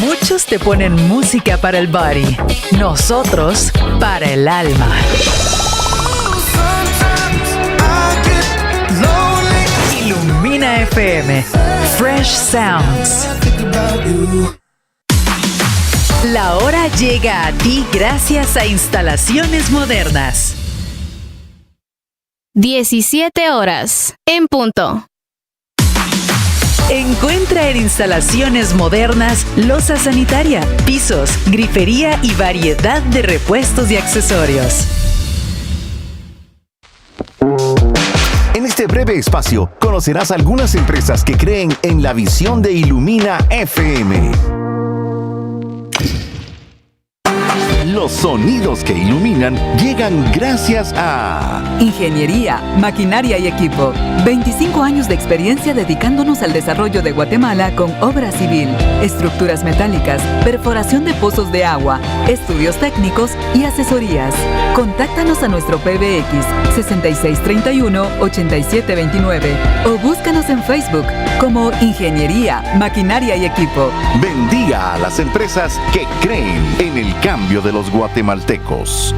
Muchos te ponen música para el body, nosotros para el alma. Ilumina FM, Fresh Sounds. La hora llega a ti gracias a Instalaciones Modernas. 17 horas, en punto. Encuentra en Instalaciones Modernas loza sanitaria, pisos, grifería y variedad de repuestos y accesorios. En este breve espacio conocerás algunas empresas que creen en la visión de Ilumina FM. Los sonidos que iluminan llegan gracias a Ingeniería, Maquinaria y Equipo. 25 años de experiencia dedicándonos al desarrollo de Guatemala con obra civil, estructuras metálicas, perforación de pozos de agua, estudios técnicos y asesorías. Contáctanos a nuestro PBX 6631-8729 o búscanos en Facebook como Ingeniería, Maquinaria y Equipo. Bendiga a las empresas que creen en el cambio de los guatemaltecos.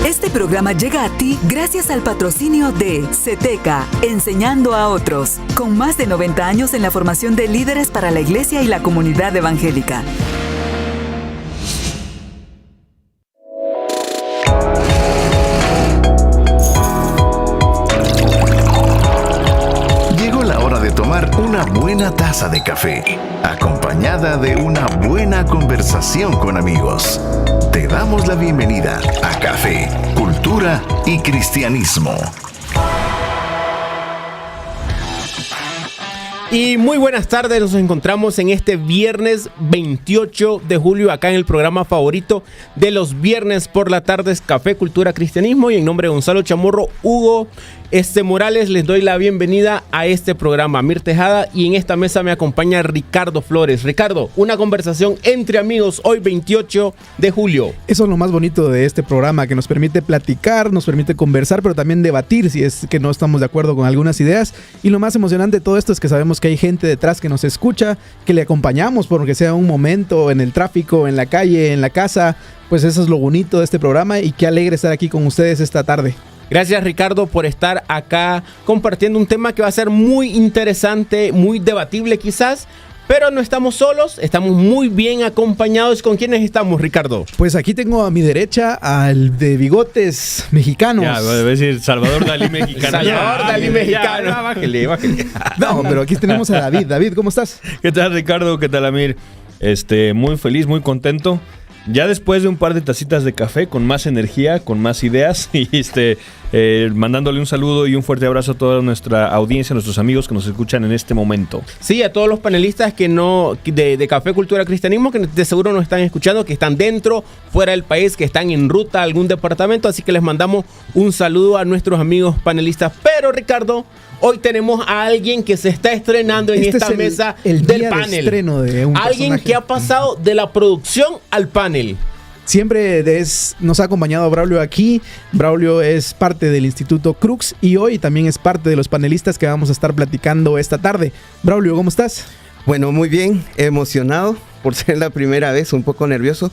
Este programa llega a ti gracias al patrocinio de CETECA, enseñando a otros, con más de 90 años en la formación de líderes para la iglesia y la comunidad evangélica. Llegó la hora de tomar una buena taza de café, acompañada de una buena conversación con amigos. Te damos la bienvenida a Café, Cultura y Cristianismo. Y muy buenas tardes, nos encontramos en este viernes 28 de julio acá en el programa favorito de los viernes por la tarde, Café, Cultura, Cristianismo, y en nombre de Gonzalo Chamorro, Hugo Morales, les doy la bienvenida a este programa. Mir Tejada, y en esta mesa me acompaña Ricardo Flores. Ricardo, una conversación entre amigos hoy 28 de julio. Eso es lo más bonito de este programa, que nos permite platicar, nos permite conversar, pero también debatir si es que no estamos de acuerdo con algunas ideas. Y lo más emocionante de todo esto es que sabemos que hay gente detrás que nos escucha, que le acompañamos porque sea un momento en el tráfico, en la calle, en la casa. Pues eso es lo bonito de este programa, y qué alegre estar aquí con ustedes esta tarde. Gracias, Ricardo, por estar acá compartiendo un tema que va a ser muy interesante, muy debatible quizás, pero no estamos solos, estamos muy bien acompañados. ¿Con quiénes estamos, Ricardo? Pues aquí tengo a mi derecha al de bigotes mexicanos. Ya, voy a decir Salvador Dalí mexicano. Salvador Dalí mexicano. Ya, bájale. No, pero aquí tenemos a David. David, ¿cómo estás? ¿Qué tal, Ricardo? ¿Qué tal, Amir? Muy feliz, muy contento. Ya después de un par de tacitas de café, con más energía, con más ideas, y mandándole un saludo y un fuerte abrazo a toda nuestra audiencia, a nuestros amigos que nos escuchan en este momento. Sí, a todos los panelistas que no de Café, Cultura, Cristianismo, que de seguro nos están escuchando, que están dentro, fuera del país, que están en ruta a algún departamento, así que les mandamos un saludo a nuestros amigos panelistas. Pero, Ricardo, hoy tenemos a alguien que se está estrenando en esta mesa del panel. Estreno de un alguien personaje que ha pasado de la producción al panel. Siempre nos ha acompañado Braulio aquí. Braulio es parte del Instituto Crux y hoy también es parte de los panelistas que vamos a estar platicando esta tarde. Braulio, ¿cómo estás? Bueno, muy bien, emocionado por ser la primera vez, un poco nervioso,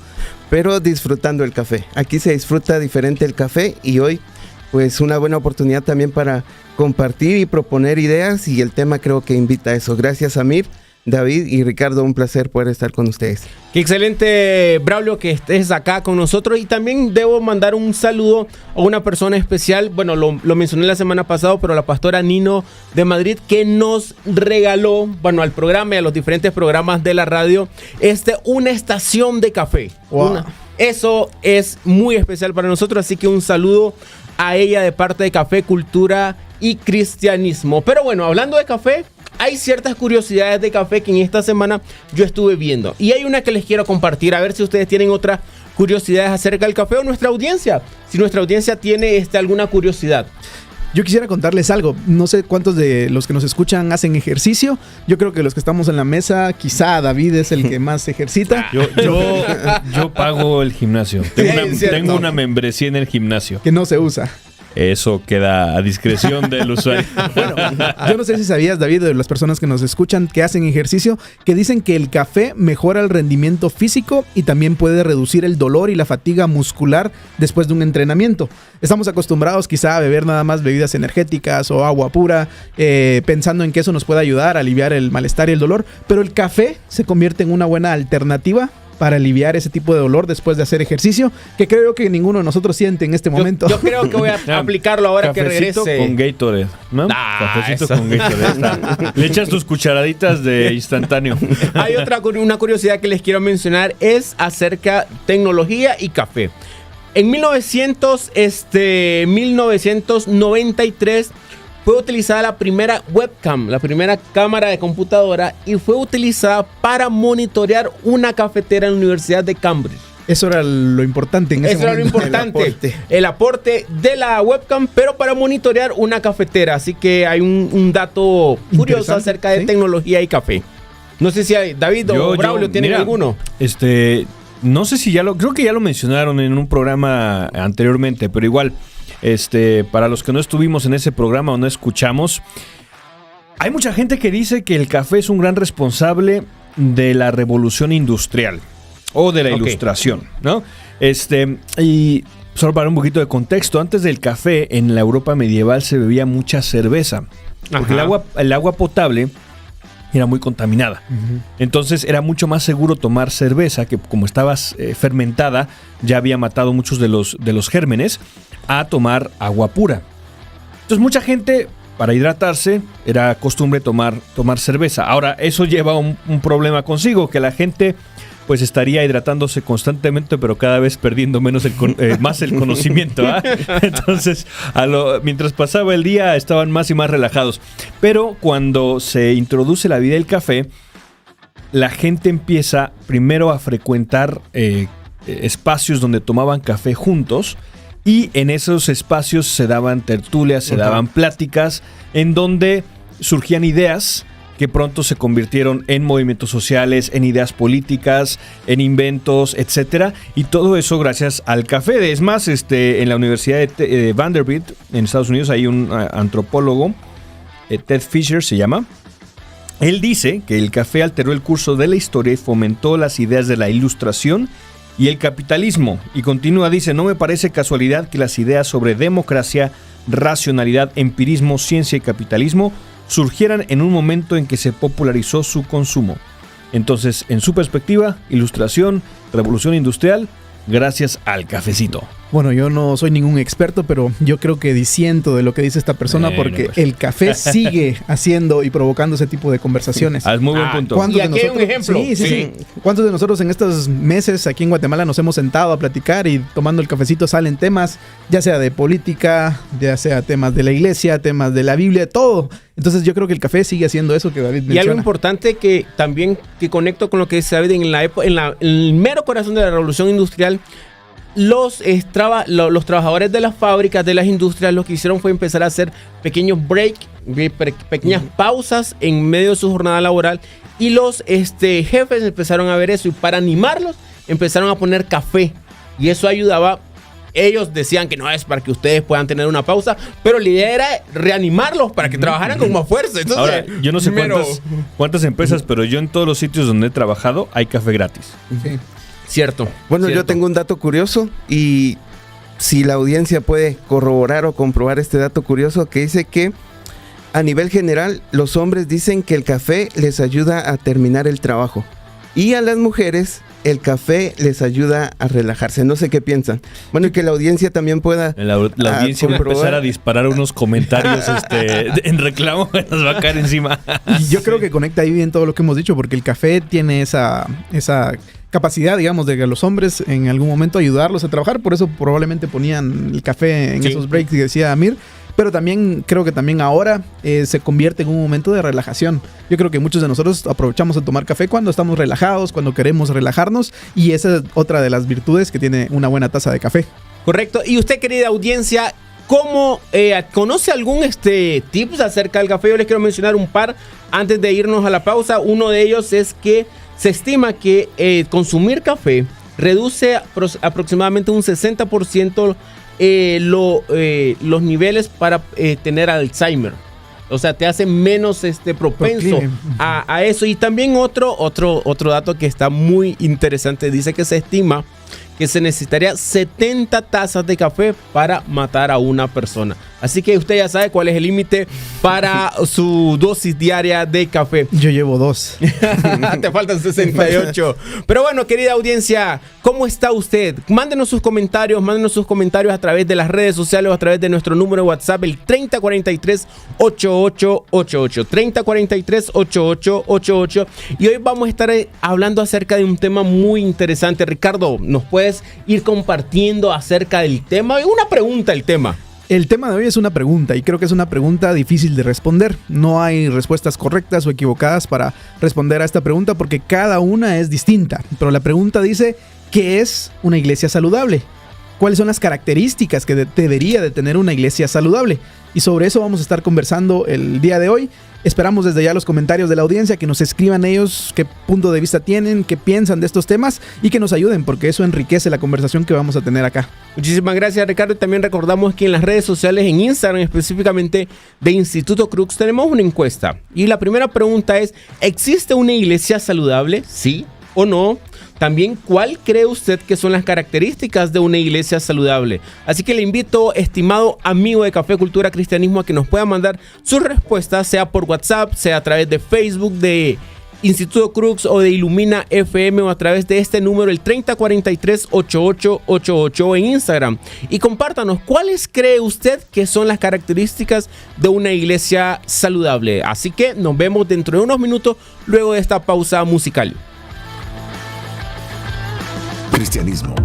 pero disfrutando el café. Aquí se disfruta diferente el café, y hoy pues una buena oportunidad también para compartir y proponer ideas, y el tema creo que invita a eso. Gracias, Amir, David y Ricardo, un placer poder estar con ustedes. Qué excelente, Braulio, que estés acá con nosotros, y también debo mandar un saludo a una persona especial. Bueno, lo mencioné la semana pasada, pero la pastora Nino de Madrid, que nos regaló, bueno, al programa y a los diferentes programas de la radio, una estación de café. Wow. Eso es muy especial para nosotros, así que un saludo a ella de parte de Café, Cultura y Cristianismo. Pero bueno, hablando de café, hay ciertas curiosidades de café que en esta semana yo estuve viendo, y hay una que les quiero compartir, a ver si ustedes tienen otras curiosidades acerca del café, o nuestra audiencia, si nuestra audiencia tiene alguna curiosidad. Yo quisiera contarles algo. No sé cuántos de los que nos escuchan hacen ejercicio. Yo creo que los que estamos en la mesa, quizá David es el que más ejercita. Yo pago el gimnasio. Tengo una membresía en el gimnasio. Que no se usa. Eso queda a discreción del usuario. Bueno, yo no sé si sabías, David, de las personas que nos escuchan que hacen ejercicio, que dicen que el café mejora el rendimiento físico y también puede reducir el dolor y la fatiga muscular después de un entrenamiento. Estamos acostumbrados quizá a beber nada más bebidas energéticas o agua pura, pensando en que eso nos puede ayudar a aliviar el malestar y el dolor, pero el café se convierte en una buena alternativa para aliviar ese tipo de dolor después de hacer ejercicio, que creo que ninguno de nosotros siente en este momento. Yo creo que voy a aplicarlo ahora que regrese. Cafecito con Gatorade, ¿no? Cafecito eso. con Gatorade. Le echas tus cucharaditas de instantáneo. Hay una curiosidad que les quiero mencionar, es acerca de tecnología y café. En 1993 fue utilizada la primera webcam, la primera cámara de computadora, y fue utilizada para monitorear una cafetera en la Universidad de Cambridge. Eso era lo importante en ese Eso era lo momento. importante, el aporte de la webcam, pero para monitorear una cafetera. Así que hay un dato curioso acerca de tecnología y café. No sé si David o Braulio tienen alguno. No sé si creo que ya lo mencionaron en un programa anteriormente, pero igual, para los que no estuvimos en ese programa o no escuchamos, hay mucha gente que dice que el café es un gran responsable de la revolución industrial o de la ilustración, ¿no? Y solo para un poquito de contexto, antes del café en la Europa medieval se bebía mucha cerveza, porque el agua potable era muy contaminada. Entonces era mucho más seguro tomar cerveza, que como estaba fermentada, ya había matado muchos de los gérmenes, a tomar agua pura. Entonces mucha gente, para hidratarse, era costumbre tomar cerveza. Ahora, eso lleva un problema consigo, que la gente pues estaría hidratándose constantemente, pero cada vez perdiendo más el conocimiento, ¿eh? Entonces, mientras pasaba el día, estaban más y más relajados. Pero cuando se introduce la vida del café, la gente empieza primero a frecuentar espacios donde tomaban café juntos, y en esos espacios se daban tertulias, se daban pláticas, en donde surgían ideas que pronto se convirtieron en movimientos sociales, en ideas políticas, en inventos, etcétera, y todo eso gracias al café. Es más, en la Universidad de Vanderbilt, en Estados Unidos, hay un antropólogo, Ted Fisher se llama. Él dice que el café alteró el curso de la historia y fomentó las ideas de la ilustración y el capitalismo. Y continúa, dice: no me parece casualidad que las ideas sobre democracia, racionalidad, empirismo, ciencia y capitalismo surgieran en un momento en que se popularizó su consumo. Entonces, en su perspectiva, ilustración, revolución industrial, gracias al cafecito. Bueno, yo no soy ningún experto, pero yo creo que disiento de lo que dice esta persona, porque pues el café sigue haciendo y provocando ese tipo de conversaciones. Es muy buen punto. Y aquí hay un ejemplo. Sí. ¿Cuántos de nosotros en estos meses aquí en Guatemala nos hemos sentado a platicar y tomando el cafecito salen temas, ya sea de política, ya sea temas de la iglesia, temas de la Biblia, todo? Entonces yo creo que el café sigue haciendo eso que David menciona. Y algo importante que también que conecto con lo que dice David, en el mero corazón de la revolución industrial, los trabajadores de las fábricas, de las industrias, lo que hicieron fue empezar a hacer pequeños pequeñas pausas en medio de su jornada laboral, y los jefes empezaron a ver eso, y para animarlos empezaron a poner café, y eso ayudaba. Ellos decían que no es para que ustedes puedan tener una pausa, pero la idea era reanimarlos para que trabajaran con más fuerza. Entonces, ahora, yo no sé cuántas empresas, pero yo en todos los sitios donde he trabajado hay café gratis. Sí. Cierto. Bueno, cierto. Yo tengo un dato curioso, y si la audiencia puede corroborar o comprobar este dato curioso, que dice que a nivel general los hombres dicen que el café les ayuda a terminar el trabajo, y a las mujeres el café les ayuda a relajarse. No sé qué piensan. Bueno, y que la audiencia también pueda La audiencia va a empezar a disparar unos comentarios en reclamo, nos va a caer encima. Y yo creo que conecta ahí bien todo lo que hemos dicho, porque el café tiene esa capacidad, digamos, de que a los hombres en algún momento ayudarlos a trabajar. Por eso probablemente ponían el café en esos breaks que decía Amir. Pero también creo que también ahora se convierte en un momento de relajación. Yo creo que muchos de nosotros aprovechamos a tomar café cuando estamos relajados, cuando queremos relajarnos, y esa es otra de las virtudes que tiene una buena taza de café. Correcto. Y usted, querida audiencia, ¿cómo conoce algún tips acerca del café? Yo les quiero mencionar un par antes de irnos a la pausa. Uno de ellos es que se estima que consumir café reduce aproximadamente un 60% los niveles para tener Alzheimer. O sea, te hace menos propenso a eso. Y también otro dato que está muy interesante. Dice que se estima que se necesitaría 70 tazas de café para matar a una persona. Así que usted ya sabe cuál es el límite para su dosis diaria de café. Yo llevo 2. Te faltan 68. Pero bueno, querida audiencia, ¿cómo está usted? Mándenos sus comentarios a través de las redes sociales o a través de nuestro número de WhatsApp, el 3043-8888. 3043-8888. Y hoy vamos a estar hablando acerca de un tema muy interesante. Ricardo, ¿nos puedes ir compartiendo acerca del tema? Una pregunta el tema. El tema de hoy es una pregunta y creo que es una pregunta difícil de responder. No hay respuestas correctas o equivocadas para responder a esta pregunta porque cada una es distinta. Pero la pregunta dice, ¿qué es una iglesia saludable? ¿Cuáles son las características que debería de tener una iglesia saludable? Y sobre eso vamos a estar conversando el día de hoy. Esperamos desde ya los comentarios de la audiencia, que nos escriban ellos qué punto de vista tienen, qué piensan de estos temas y que nos ayuden, porque eso enriquece la conversación que vamos a tener acá. Muchísimas gracias, Ricardo. Y también recordamos que en las redes sociales, en Instagram específicamente de Instituto Crux, tenemos una encuesta. Y la primera pregunta es, ¿existe una iglesia saludable? ¿Sí o no? También, ¿cuál cree usted que son las características de una iglesia saludable? Así que le invito, estimado amigo de Café Cultura Cristianismo, a que nos pueda mandar sus respuestas, sea por WhatsApp, sea a través de Facebook de Instituto Crux o de Ilumina FM, o a través de este número, el 3043-8888, en Instagram. Y compártanos, ¿cuáles cree usted que son las características de una iglesia saludable? Así que nos vemos dentro de unos minutos, luego de esta pausa musical. Cristianismo.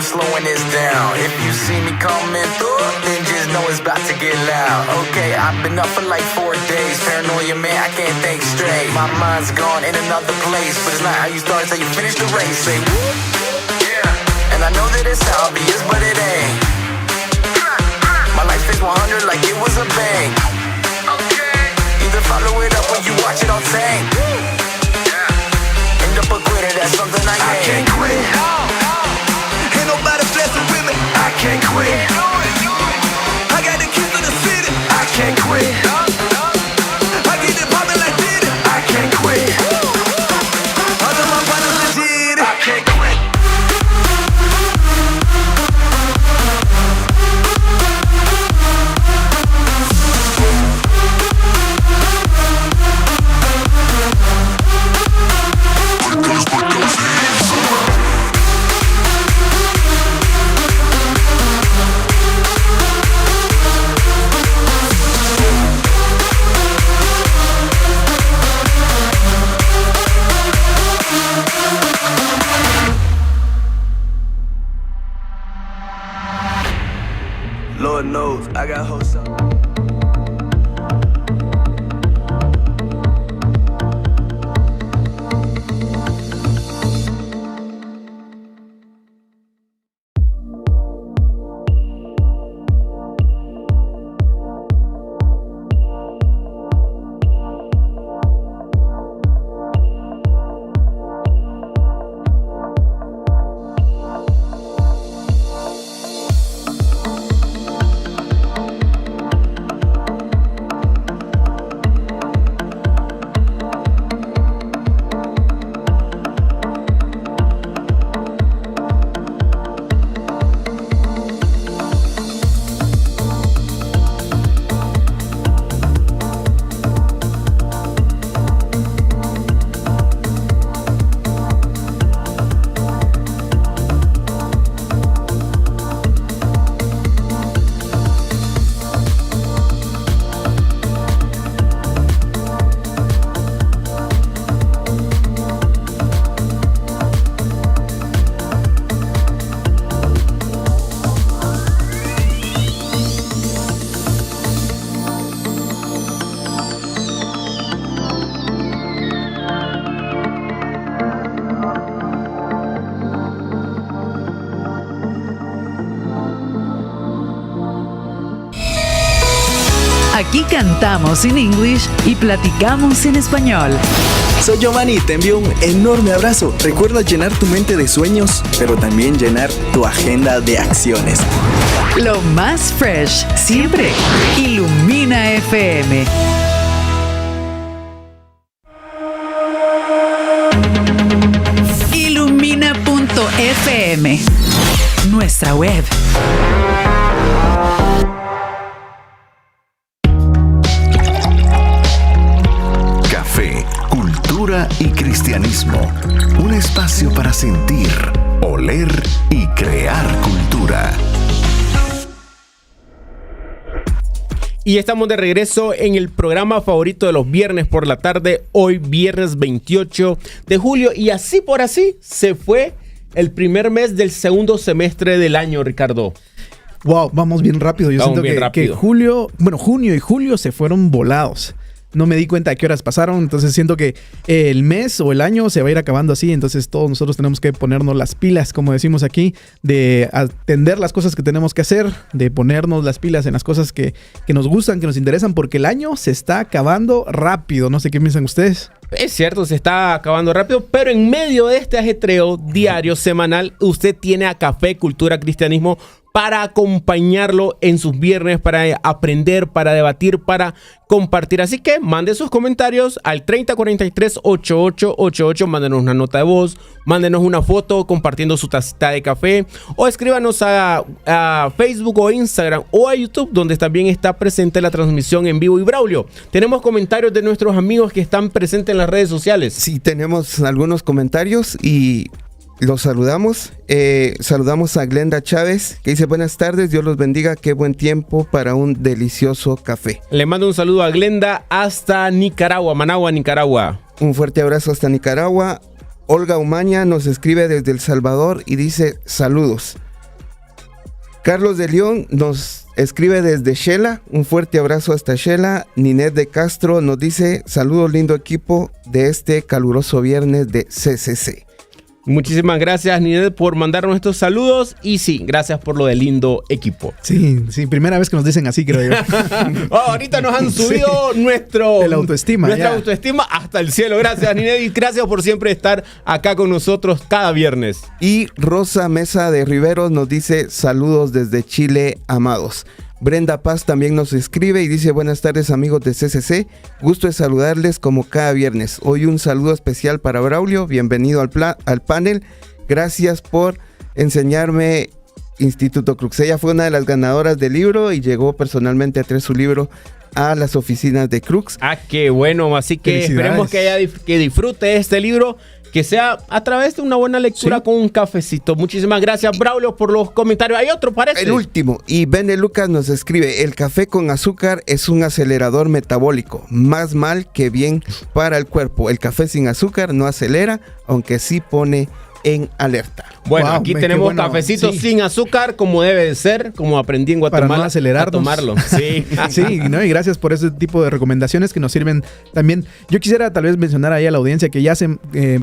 Slowing this down. If you see me coming through, then just know it's about to get loud. Okay, I've been up for like 4 days. Paranoia, man, I can't think straight. My mind's gone in another place, but it's not how you start, it's how you finish the race. Say whoop, yeah. And I know that it's obvious, but it ain't. My life is 100 like it was a bank. Okay. Either follow it up or you watch it on tank. End up a quitter, that's something I ain't. I can't quit. Nobody flexing with me. I can't quit. I got the keys to the city. I can't quit. I get it poppin' like Diddy. I can't quit. All of my partners legit. I can't quit. Lord knows I got hoes up. Aquí cantamos en English y platicamos en español. Soy Giovanni y te envío un enorme abrazo. Recuerda llenar tu mente de sueños, pero también llenar tu agenda de acciones. Lo más fresh, siempre. Ilumina FM. Ilumina.fm. Nuestra web. Café, cultura y cristianismo. Un espacio para sentir, oler y crear cultura. Y estamos de regreso en el programa favorito de los viernes por la tarde, hoy viernes 28 de julio. Y así por así se fue el primer mes del segundo semestre del año, Ricardo. Wow, vamos bien rápido. Yo siento que junio y julio se fueron volados. No me di cuenta de qué horas pasaron, entonces siento que el mes o el año se va a ir acabando así, entonces todos nosotros tenemos que ponernos las pilas, como decimos aquí, de atender las cosas que tenemos que hacer, de ponernos las pilas en las cosas que nos gustan, que nos interesan, porque el año se está acabando rápido. No sé qué piensan ustedes. Es cierto, se está acabando rápido, pero en medio de este ajetreo diario, semanal, usted tiene a Café, Cultura, Cristianismo para acompañarlo en sus viernes, para aprender, para debatir, para compartir. Así que mande sus comentarios al 3043-8888, mándenos una nota de voz, mándenos una foto compartiendo su tacita de café, o escríbanos a Facebook o Instagram o a YouTube, donde también está presente la transmisión en vivo. Y Braulio, tenemos comentarios de nuestros amigos que están presentes en las redes sociales. Sí, tenemos algunos comentarios y los saludamos. Saludamos a Glenda Chávez, que dice: buenas tardes, Dios los bendiga, qué buen tiempo para un delicioso café. Le mando un saludo a Glenda hasta Nicaragua, Managua, Nicaragua. Un fuerte abrazo hasta Nicaragua. Olga Umaña nos escribe desde El Salvador y dice: saludos. Carlos de León nos escribe desde Shela, un fuerte abrazo hasta Shela. Ninet de Castro nos dice: saludos, lindo equipo de este caluroso viernes de CCC. Muchísimas gracias, Ninet, por mandarnos estos saludos. Y sí, gracias por lo del lindo equipo. Sí, primera vez que nos dicen así, creo yo. Ahorita nos han subido nuestra autoestima hasta el cielo. Gracias, Ninet, y gracias por siempre estar acá con nosotros cada viernes. Y Rosa Mesa de Riveros nos dice: saludos desde Chile, amados. Brenda Paz también nos escribe y dice: buenas tardes, amigos de CCC, gusto de saludarles como cada viernes. Hoy un saludo especial para Braulio, bienvenido al panel, gracias por enseñarme Instituto Crux. Ella fue una de las ganadoras del libro y llegó personalmente a traer su libro a las oficinas de Crux. Ah, qué bueno, así que esperemos que disfrute este libro, que sea a través de una buena lectura con un cafecito. Muchísimas gracias, Braulio, por los comentarios. Hay otro, parece. El último, y Bene Lucas nos escribe: el café con azúcar es un acelerador metabólico, más mal que bien para el cuerpo. El café sin azúcar no acelera, aunque sí pone en alerta. Bueno, aquí tenemos cafecitos sin azúcar, como debe de ser, como aprendí en Guatemala. Para no acelerarnos. A tomarlo. Sí. Sí, ¿no? Y gracias por ese tipo de recomendaciones que nos sirven también. Yo quisiera tal vez mencionar ahí a la audiencia que ya se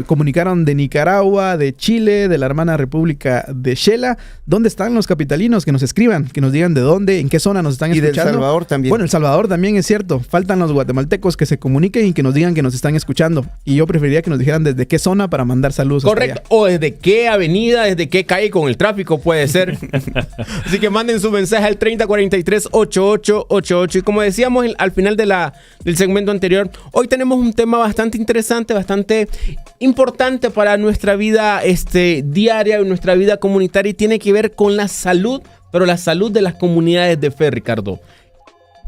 comunicaron de Nicaragua, de Chile, de la hermana República de Shela. ¿Dónde están los capitalinos? Que nos escriban, que nos digan de dónde, en qué zona nos están escuchando. Y de El Salvador también. Bueno, El Salvador también es cierto. Faltan los guatemaltecos que se comuniquen y que nos digan que nos están escuchando. Y yo preferiría que nos dijeran desde qué zona para mandar saludos. Correcto. O desde qué avenida, desde qué calle con el tráfico puede ser. Así que manden su mensaje al 3043-8888. Y como decíamos al final del segmento anterior, hoy tenemos un tema bastante interesante, bastante importante para nuestra vida diaria y nuestra vida comunitaria, y tiene que ver con la salud, pero la salud de las comunidades de fe, Ricardo.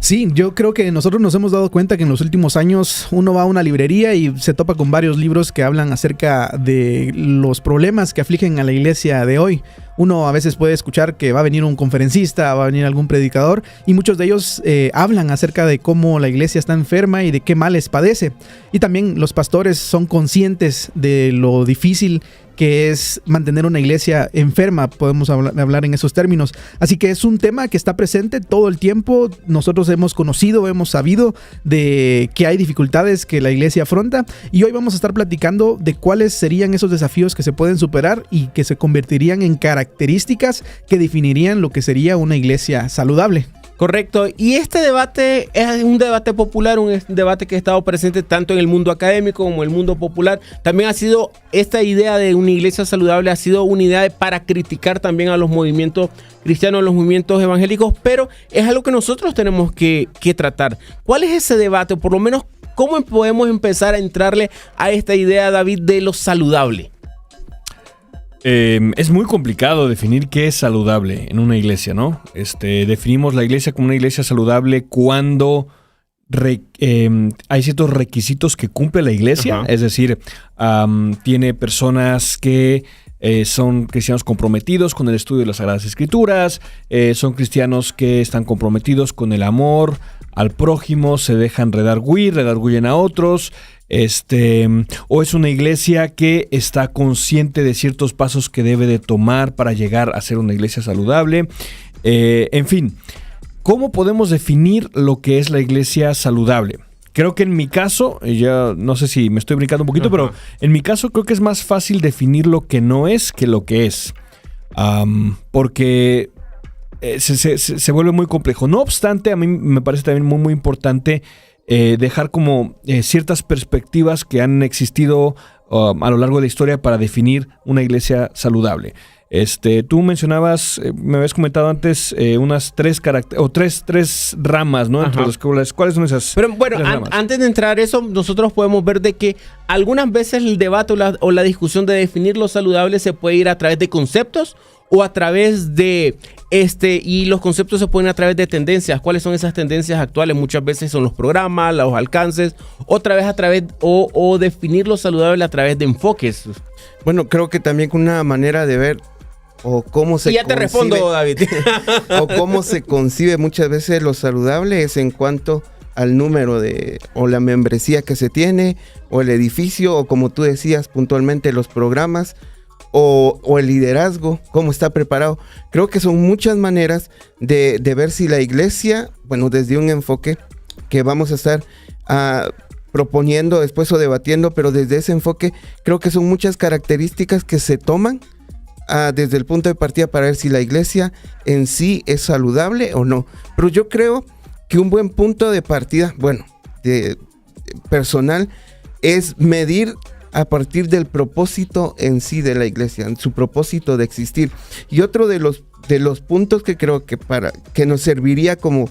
Sí, yo creo que nosotros nos hemos dado cuenta que en los últimos años uno va a una librería y se topa con varios libros que hablan acerca de los problemas que afligen a la iglesia de hoy. Uno a veces puede escuchar que va a venir un conferencista, va a venir algún predicador, y muchos de ellos hablan acerca de cómo la iglesia está enferma y de qué males padece. Y también los pastores son conscientes de lo difícil que es mantener una iglesia enferma, podemos hablar en esos términos. Así que es un tema que está presente todo el tiempo. Nosotros hemos conocido, hemos sabido de que hay dificultades que la iglesia afronta, y hoy vamos a estar platicando de cuáles serían esos desafíos que se pueden superar y que se convertirían en características que definirían lo que sería una iglesia saludable. Correcto, y este debate es un debate popular, un debate que ha estado presente tanto en el mundo académico como en el mundo popular. También ha sido esta idea de una iglesia saludable, ha sido una idea para criticar también a los movimientos cristianos, a los movimientos evangélicos, pero es algo que nosotros tenemos que tratar. ¿Cuál es ese debate? Por lo menos, ¿cómo podemos empezar a entrarle a esta idea, David, de lo saludable? Es muy complicado definir qué es saludable en una iglesia, ¿no? Definimos la iglesia como una iglesia saludable cuando hay ciertos requisitos que cumple la iglesia. Es decir, tiene personas que son cristianos comprometidos con el estudio de las Sagradas Escrituras, son cristianos que están comprometidos con el amor al prójimo, se dejan redarguyen a otros, o es una iglesia que está consciente de ciertos pasos que debe de tomar para llegar a ser una iglesia saludable. En fin, ¿cómo podemos definir lo que es la iglesia saludable? Creo que en mi caso, ya no sé si me estoy brincando un poquito, pero en mi caso creo que es más fácil definir lo que no es que lo que es. Porque se vuelve muy complejo. No obstante, a mí me parece también muy, muy importante dejar como ciertas perspectivas que han existido a lo largo de la historia para definir una iglesia saludable. Tú mencionabas, me habías comentado antes unas tres ramas, ¿no? Entre ¿cuáles son esas? Pero bueno, antes de entrar a eso, nosotros podemos ver de que algunas veces el debate o la discusión de definir lo saludable se puede ir a través de conceptos o a través de y los conceptos se pueden a través de tendencias. ¿Cuáles son esas tendencias actuales? Muchas veces son los programas, los alcances, otra vez a través o definir lo saludable a través de enfoques. Bueno, creo que también una manera de ver o cómo se concibe, te respondo, David. O cómo se concibe muchas veces lo saludable es en cuanto al número o la membresía que se tiene, o el edificio, o como tú decías puntualmente, los programas, o el liderazgo, cómo está preparado. Creo que son muchas maneras de ver si la iglesia, bueno, desde un enfoque que vamos a estar proponiendo después o debatiendo, pero desde ese enfoque creo que son muchas características que se toman desde el punto de partida para ver si la iglesia en sí es saludable o no. Pero yo creo que un buen punto de partida, bueno, personal, es medir a partir del propósito en sí de la iglesia, en su propósito de existir. Y otro de los puntos que creo que nos serviría como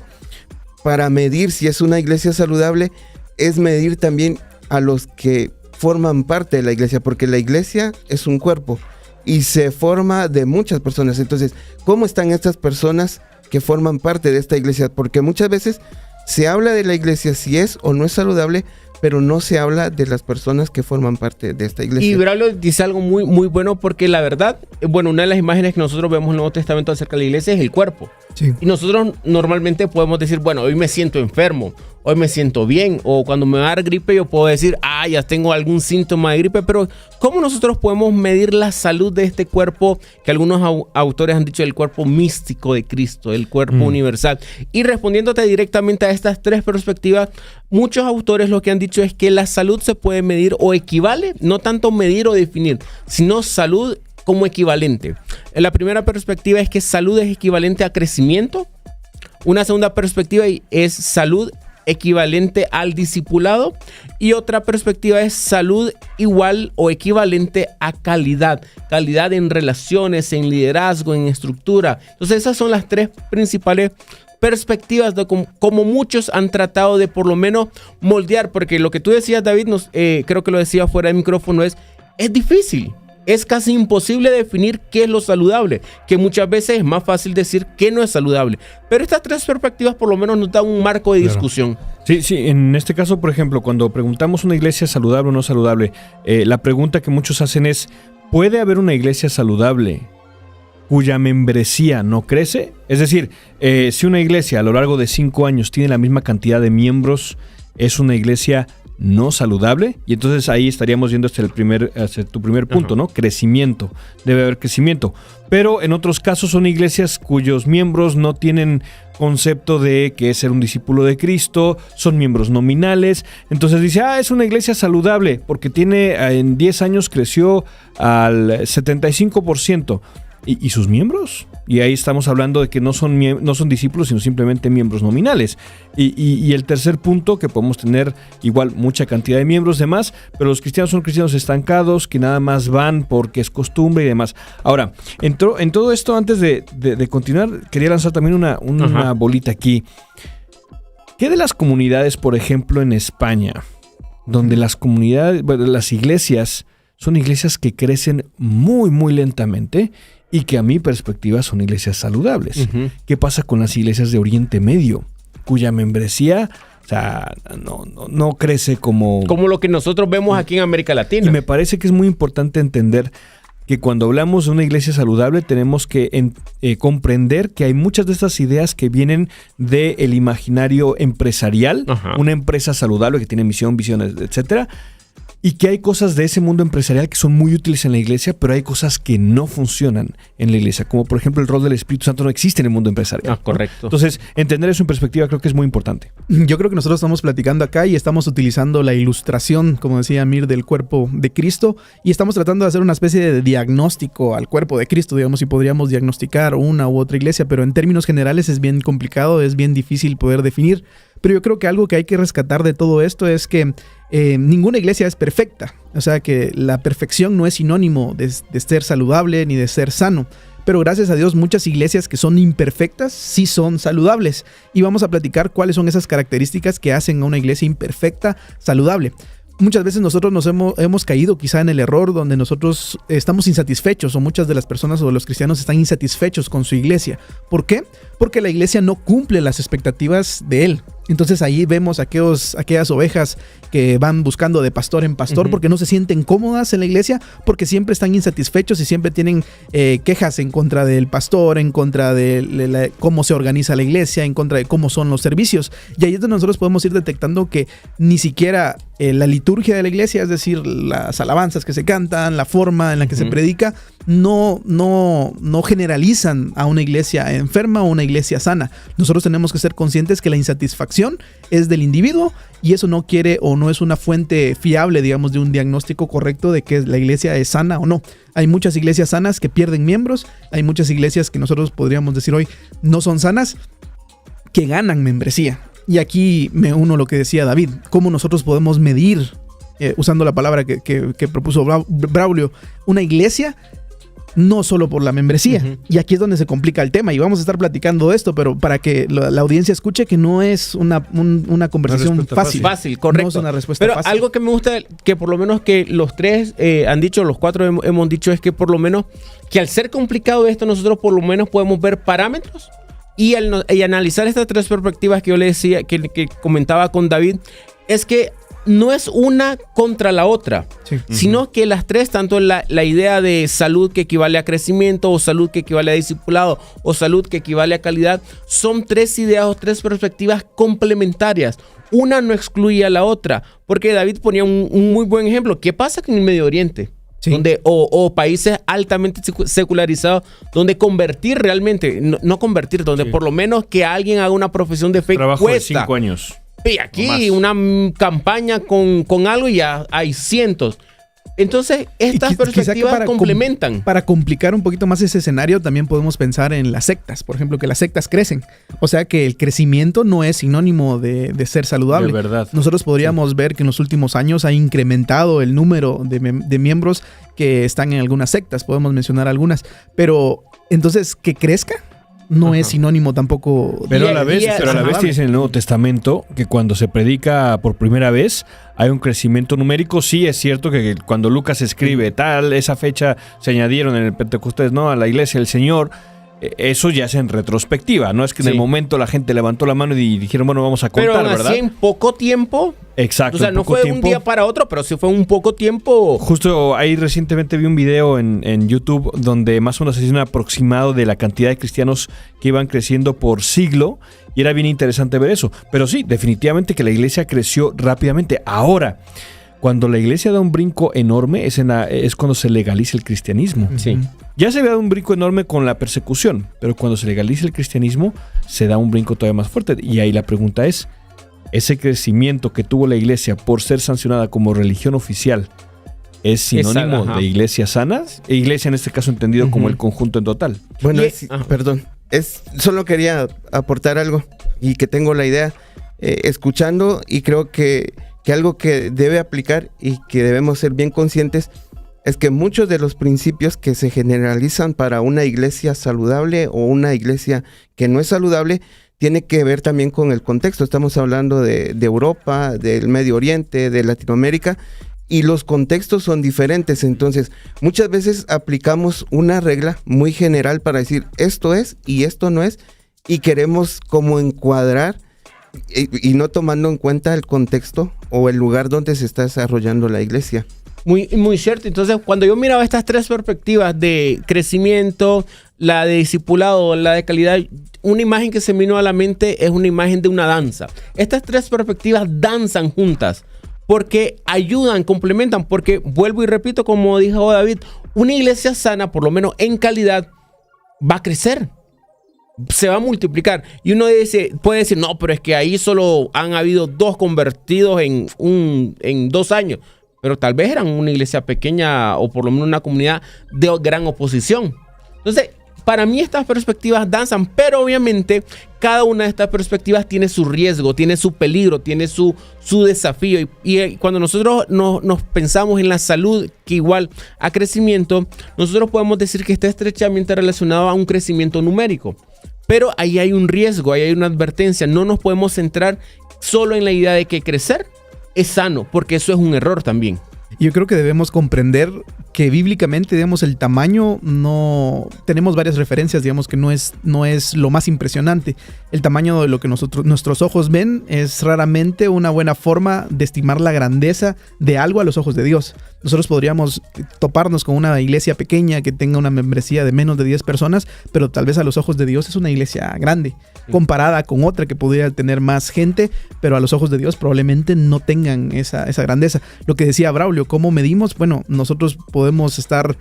para medir si es una iglesia saludable es medir también a los que forman parte de la iglesia, porque la iglesia es un cuerpo y se forma de muchas personas. Entonces, ¿cómo están estas personas que forman parte de esta iglesia? Porque muchas veces se habla de la iglesia si es o no es saludable, pero no se habla de las personas que forman parte de esta iglesia. Y Braulio dice algo muy, muy bueno, porque la verdad, bueno, una de las imágenes que nosotros vemos en el Nuevo Testamento acerca de la iglesia es el cuerpo. Sí. Y nosotros normalmente podemos decir, bueno, hoy me siento enfermo, hoy me siento bien, o cuando me va a dar gripe yo puedo decir, ya tengo algún síntoma de gripe, pero ¿cómo nosotros podemos medir la salud de este cuerpo que algunos autores han dicho el cuerpo místico de Cristo, el cuerpo universal? Y respondiéndote directamente a estas tres perspectivas, muchos autores lo que han dicho es que la salud se puede medir o equivale, no tanto medir o definir, sino salud como equivalente. La primera perspectiva es que salud es equivalente a crecimiento. Una segunda perspectiva es salud equivalente al discipulado, y otra perspectiva es salud igual o equivalente a calidad en relaciones, en liderazgo, en estructura. Entonces esas son las tres principales perspectivas de como muchos han tratado de por lo menos moldear, porque lo que tú decías, David, creo que lo decía fuera del micrófono, es difícil. Es casi imposible definir qué es lo saludable, que muchas veces es más fácil decir qué no es saludable. Pero estas tres perspectivas por lo menos nos dan un marco de discusión. Sí, en este caso, por ejemplo, cuando preguntamos una iglesia saludable o no saludable, la pregunta que muchos hacen es, ¿puede haber una iglesia saludable cuya membresía no crece? Es decir, si una iglesia a lo largo de 5 años tiene la misma cantidad de miembros, ¿es una iglesia no saludable? Y entonces ahí estaríamos yendo hacia tu primer punto, ¿no? Crecimiento. Debe haber crecimiento. Pero en otros casos son iglesias cuyos miembros no tienen concepto de qué es ser un discípulo de Cristo, son miembros nominales. Entonces dice, es una iglesia saludable porque en 10 años creció al 75%. y sus miembros. Y ahí estamos hablando de que no son discípulos, sino simplemente miembros nominales. Y el tercer punto, que podemos tener igual mucha cantidad de miembros de más, pero los cristianos son cristianos estancados, que nada más van porque es costumbre y demás. Ahora, en todo esto, antes de continuar, quería lanzar también una bolita aquí. ¿Qué de las comunidades, por ejemplo, en España, donde las iglesias son iglesias que crecen muy, muy lentamente y que a mi perspectiva son iglesias saludables? Uh-huh. ¿Qué pasa con las iglesias de Oriente Medio, cuya membresía, o sea, no crece como lo que nosotros vemos aquí en América Latina? Y me parece que es muy importante entender que cuando hablamos de una iglesia saludable tenemos que comprender que hay muchas de estas ideas que vienen del imaginario empresarial, una empresa saludable que tiene misión, visiones, etcétera, y que hay cosas de ese mundo empresarial que son muy útiles en la iglesia, pero hay cosas que no funcionan en la iglesia, como por ejemplo el rol del Espíritu Santo no existe en el mundo empresarial. Correcto. ¿No? Entonces, entender eso en perspectiva creo que es muy importante. Yo creo que nosotros estamos platicando acá y estamos utilizando la ilustración, como decía Amir, del cuerpo de Cristo, y estamos tratando de hacer una especie de diagnóstico al cuerpo de Cristo, digamos, si podríamos diagnosticar una u otra iglesia, pero en términos generales es bien complicado, es bien difícil poder definir. Pero yo creo que algo que hay que rescatar de todo esto es que ninguna iglesia es perfecta. O sea que la perfección no es sinónimo de ser saludable ni de ser sano. Pero gracias a Dios muchas iglesias que son imperfectas sí son saludables. Y vamos a platicar cuáles son esas características que hacen a una iglesia imperfecta saludable. Muchas veces nosotros nos hemos caído quizá en el error donde nosotros estamos insatisfechos, o muchas de las personas o los cristianos están insatisfechos con su iglesia. ¿Por qué? Porque la iglesia no cumple las expectativas de él. Entonces ahí vemos aquellas ovejas que van buscando de pastor en pastor porque no se sienten cómodas en la iglesia, porque siempre están insatisfechos y siempre tienen quejas en contra del pastor, en contra de cómo se organiza la iglesia, en contra de cómo son los servicios. Y ahí es donde nosotros podemos ir detectando que ni siquiera la liturgia de la iglesia, es decir, las alabanzas que se cantan, la forma en la que se predica, no generalizan a una iglesia enferma o una iglesia sana. Nosotros tenemos que ser conscientes que la insatisfacción es del individuo y eso no quiere o no es una fuente fiable, digamos, de un diagnóstico correcto de que la iglesia es sana o no. Hay muchas iglesias sanas que pierden miembros, hay muchas iglesias que nosotros podríamos decir hoy no son sanas, que ganan membresía. Y aquí me uno a lo que decía David, cómo nosotros podemos medir, usando la palabra que propuso Braulio, una iglesia no solo por la membresía. Y aquí es donde se complica el tema y vamos a estar platicando de esto, pero para que la audiencia escuche que no es una conversación fácil. Fácil, correcto. No es una respuesta pero fácil. Algo que me gusta, que por lo menos que los tres han dicho, los cuatro hemos dicho, es que por lo menos, que al ser complicado esto, nosotros por lo menos podemos ver parámetros y analizar estas tres perspectivas que yo le decía, que comentaba con David, es que no es una contra la otra, sino que las tres, tanto la idea de salud que equivale a crecimiento, o salud que equivale a discipulado, o salud que equivale a calidad, son tres ideas o tres perspectivas complementarias. Una no excluye a la otra, porque David ponía un muy buen ejemplo. ¿Qué pasa con el Medio Oriente? Sí. Donde, o países altamente secularizados, donde convertir realmente, no convertir, donde por lo menos que alguien haga una profesión de fe trabajo cuesta. de 5 años. Y aquí una campaña con algo y ya hay cientos. Entonces, estas perspectivas complementan. Para complicar un poquito más ese escenario, también podemos pensar en las sectas. Por ejemplo, que las sectas crecen. O sea que el crecimiento no es sinónimo de ser saludable. De verdad. Nosotros podríamos ver que en los últimos años ha incrementado el número de miembros que están en algunas sectas. Podemos mencionar algunas. Pero, entonces, ¿que crezca? No es sinónimo tampoco. Pero a la vez dice en el Nuevo Testamento que cuando se predica por primera vez hay un crecimiento numérico. Sí es cierto que cuando Lucas escribe esa fecha se añadieron en el Pentecostés, ¿no?, a la iglesia del Señor. Eso ya es en retrospectiva, no es que en el momento la gente levantó la mano y dijeron, bueno, vamos a contar, pero ¿verdad? Pero en poco tiempo. Exacto. O sea, no fue de un día para otro, pero sí fue un poco tiempo. Justo ahí recientemente vi un video en YouTube donde más o menos es un aproximado de la cantidad de cristianos que iban creciendo por siglo y era bien interesante ver eso. Pero sí, definitivamente que la iglesia creció rápidamente. Ahora, cuando la iglesia da un brinco enorme es cuando se legaliza el cristianismo. Sí. Ya se había dado un brinco enorme con la persecución, pero cuando se legaliza el cristianismo se da un brinco todavía más fuerte. Y ahí la pregunta es, ¿ese crecimiento que tuvo la iglesia por ser sancionada como religión oficial es sinónimo Ajá. de iglesia sana. Iglesia en este caso entendido como el conjunto en total. Bueno, Ajá. perdón. Solo quería aportar algo y que tengo la idea escuchando, y creo que algo que debe aplicar y que debemos ser bien conscientes es que muchos de los principios que se generalizan para una iglesia saludable o una iglesia que no es saludable tiene que ver también con el contexto. Estamos hablando de Europa, del Medio Oriente, de Latinoamérica, y los contextos son diferentes. Entonces, muchas veces aplicamos una regla muy general para decir esto es y esto no es, y queremos como encuadrar y no tomando en cuenta el contexto o el lugar donde se está desarrollando la iglesia. Muy, muy cierto. Entonces, cuando yo miraba estas tres perspectivas de crecimiento, la de discipulado, la de calidad, una imagen que se me vino a la mente es una imagen de una danza. Estas tres perspectivas danzan juntas porque ayudan, complementan, porque vuelvo y repito, como dijo David, una iglesia sana, por lo menos en calidad, va a crecer. Se va a multiplicar. Y uno puede decir, no, pero es que ahí solo han habido 2 convertidos en 2 años. Pero tal vez eran una iglesia pequeña o por lo menos una comunidad de gran oposición. Entonces, para mí estas perspectivas danzan, pero obviamente cada una de estas perspectivas tiene su riesgo, tiene su peligro, tiene su desafío. Y cuando nosotros nos pensamos en la salud, que igual a crecimiento, nosotros podemos decir que está estrechamente relacionado a un crecimiento numérico. Pero ahí hay un riesgo, ahí hay una advertencia. No nos podemos centrar solo en la idea de que crecer es sano, porque eso es un error también. Yo creo que debemos comprender que bíblicamente, digamos, el tamaño no... Tenemos varias referencias, digamos, que no es lo más impresionante. El tamaño de lo que nuestros ojos ven es raramente una buena forma de estimar la grandeza de algo a los ojos de Dios. Nosotros podríamos toparnos con una iglesia pequeña que tenga una membresía de menos de 10 personas, pero tal vez a los ojos de Dios es una iglesia grande, comparada con otra que podría tener más gente, pero a los ojos de Dios probablemente no tengan esa grandeza. Lo que decía Braulio, ¿cómo medimos? Bueno, nosotros podemos estar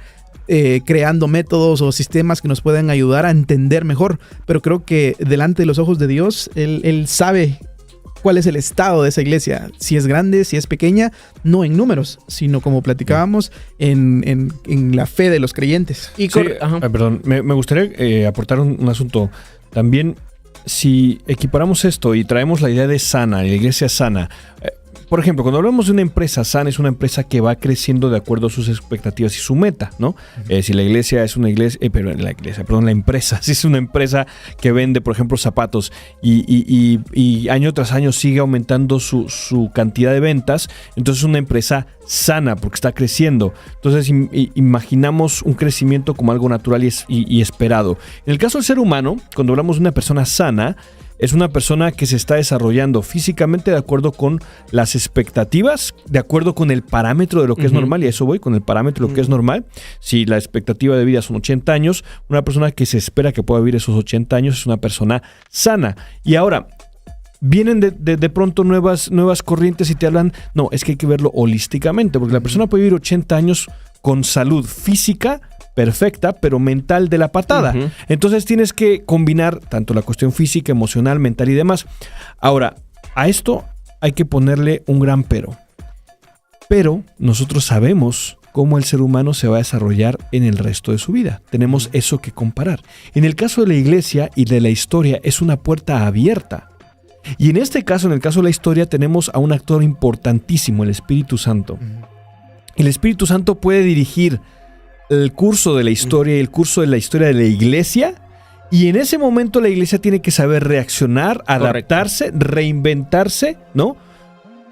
creando métodos o sistemas que nos puedan ayudar a entender mejor, pero creo que delante de los ojos de Dios, Él sabe cuál es el estado de esa iglesia, si es grande, si es pequeña, no en números, sino como platicábamos, en la fe de los creyentes. Y perdón, me gustaría aportar un asunto. También, si equiparamos esto y traemos la idea de sana, la iglesia sana, por ejemplo, cuando hablamos de una empresa sana, es una empresa que va creciendo de acuerdo a sus expectativas y su meta, ¿no? Si la iglesia es una iglesia, la empresa, si es una empresa que vende, por ejemplo, zapatos y año tras año sigue aumentando su cantidad de ventas, entonces es una empresa sana porque está creciendo. Entonces imaginamos un crecimiento como algo natural y esperado. En el caso del ser humano, cuando hablamos de una persona sana, es una persona que se está desarrollando físicamente de acuerdo con las expectativas, de acuerdo con el parámetro de lo que es normal, y a eso voy, con el parámetro de lo que es normal. Si la expectativa de vida son 80 años, una persona que se espera que pueda vivir esos 80 años es una persona sana. Y ahora, vienen de pronto nuevas corrientes y te hablan, no, es que hay que verlo holísticamente, porque la persona puede vivir 80 años con salud física perfecta, pero mental de la patada. Entonces tienes que combinar tanto la cuestión física, emocional, mental y demás. Ahora, a esto hay que ponerle un gran pero. Pero nosotros sabemos cómo el ser humano se va a desarrollar en el resto de su vida. Tenemos eso que comparar. En el caso de la iglesia y de la historia, es una puerta abierta. Y en este caso, en el caso de la historia, tenemos a un actor importantísimo, el Espíritu Santo. El Espíritu Santo puede dirigir el curso de la historia y el curso de la historia de la iglesia, y en ese momento la iglesia tiene que saber reaccionar, adaptarse, reinventarse, ¿no?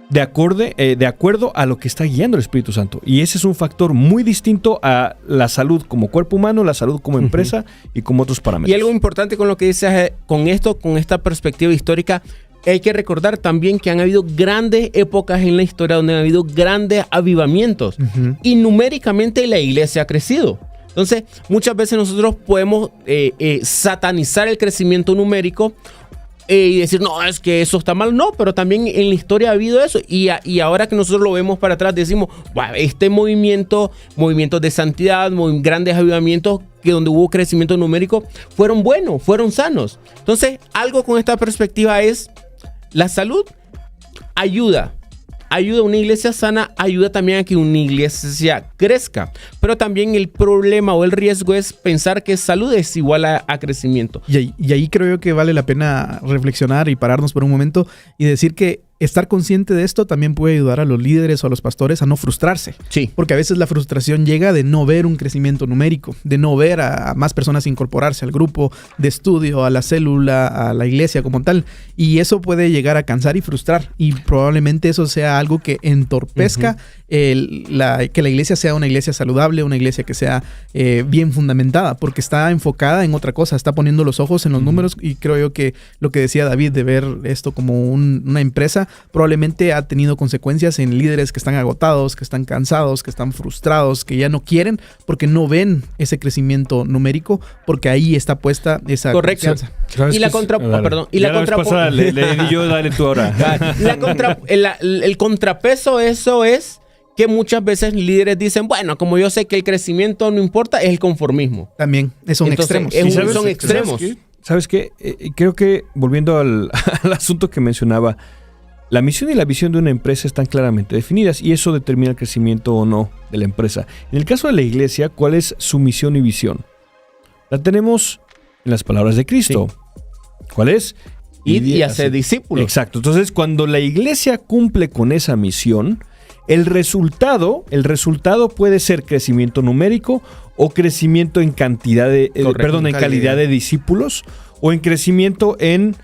De acuerdo a lo que está guiando el Espíritu Santo. Y ese es un factor muy distinto a la salud como cuerpo humano, la salud como empresa y como otros parámetros. Y algo importante con lo que dices, con esta perspectiva histórica, hay que recordar también que han habido grandes épocas en la historia donde han habido grandes avivamientos. Y numéricamente la iglesia ha crecido. Entonces, muchas veces nosotros podemos satanizar el crecimiento numérico y decir, no, es que eso está mal. No, pero también en la historia ha habido eso. Y ahora que nosotros lo vemos para atrás, decimos, wow, este movimientos de santidad, grandes avivamientos, que donde hubo crecimiento numérico, fueron buenos, fueron sanos. Entonces, algo con esta perspectiva es, la salud ayuda una iglesia sana ayuda también a que una iglesia crezca. Pero también el problema o el riesgo es pensar que salud es igual a crecimiento. Y ahí creo yo que vale la pena reflexionar y pararnos por un momento y decir que estar consciente de esto también puede ayudar a los líderes o a los pastores a no frustrarse. Sí. Porque a veces la frustración llega de no ver un crecimiento numérico, de no ver a más personas incorporarse al grupo de estudio, a la célula, a la iglesia como tal. Y eso puede llegar a cansar y frustrar. Y probablemente eso sea algo que entorpezca que la iglesia sea una iglesia saludable, una iglesia que sea bien fundamentada, porque está enfocada en otra cosa, está poniendo los ojos en los números. Y creo yo que lo que decía David de ver esto como una empresa probablemente ha tenido consecuencias en líderes que están agotados, que están cansados, que están frustrados, que ya no quieren porque no ven ese crecimiento numérico, porque ahí está puesta esa confianza. Y la el contrapeso eso es que muchas veces líderes dicen, bueno, como yo sé que el crecimiento no importa, es el conformismo. También, son extremos. Son extremos. ¿Sabes qué? Creo que, volviendo al asunto que mencionaba, la misión y la visión de una empresa están claramente definidas y eso determina el crecimiento o no de la empresa. En el caso de la iglesia, ¿cuál es su misión y visión? La tenemos en las palabras de Cristo. Sí. ¿Cuál es? Ir y hacer discípulos. Exacto. Entonces, cuando la iglesia cumple con esa misión, el resultado puede ser crecimiento numérico o crecimiento en cantidad de, en calidad de discípulos o en crecimiento en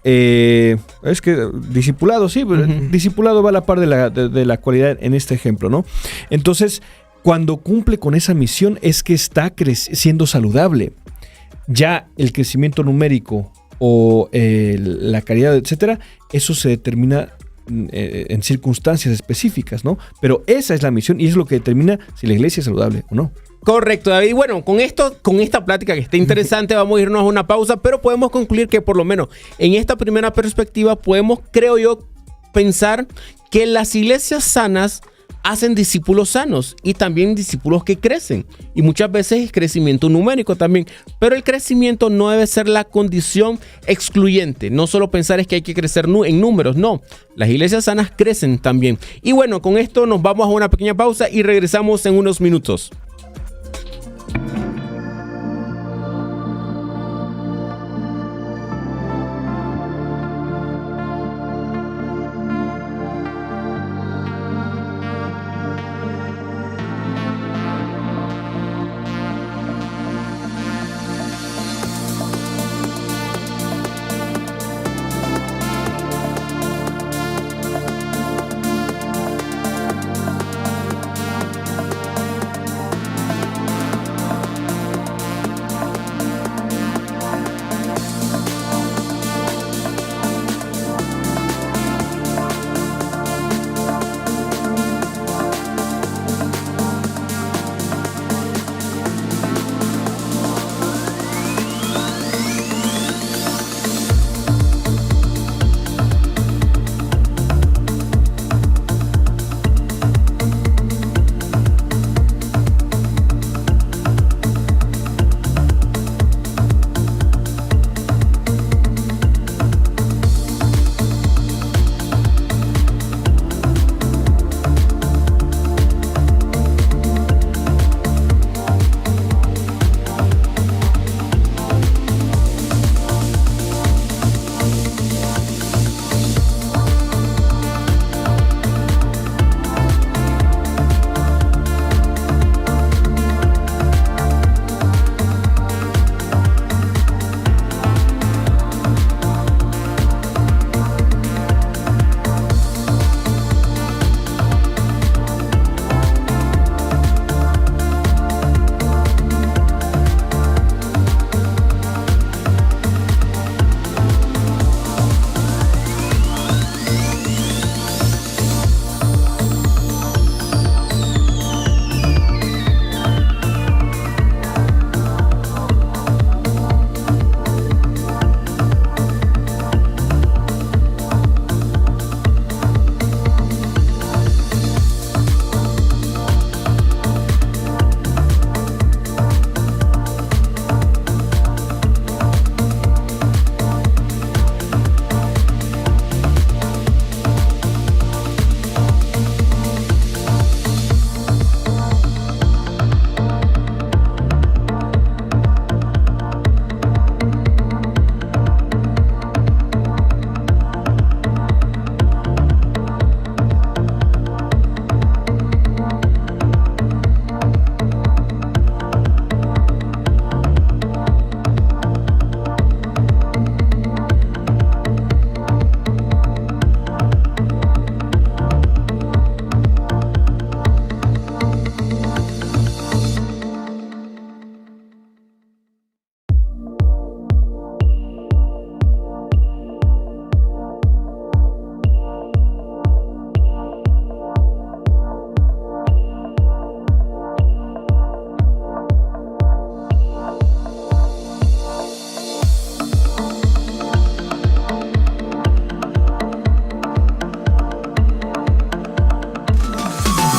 es que discipulado, sí, discipulado va a la par de la cualidad en este ejemplo, ¿no? Entonces, cuando cumple con esa misión es que está siendo saludable. Ya el crecimiento numérico o la calidad, etcétera, eso se determina en circunstancias específicas, ¿no? Pero esa es la misión y es lo que determina si la iglesia es saludable o no. Correcto, David. Bueno, con esta plática que está interesante, vamos a irnos a una pausa, pero podemos concluir que por lo menos en esta primera perspectiva podemos, creo yo, pensar que las iglesias sanas hacen discípulos sanos y también discípulos que crecen. Y muchas veces es crecimiento numérico también. Pero el crecimiento no debe ser la condición excluyente. No solo pensar es que hay que crecer en números. No, las iglesias sanas crecen también. Y bueno, con esto nos vamos a una pequeña pausa y regresamos en unos minutos.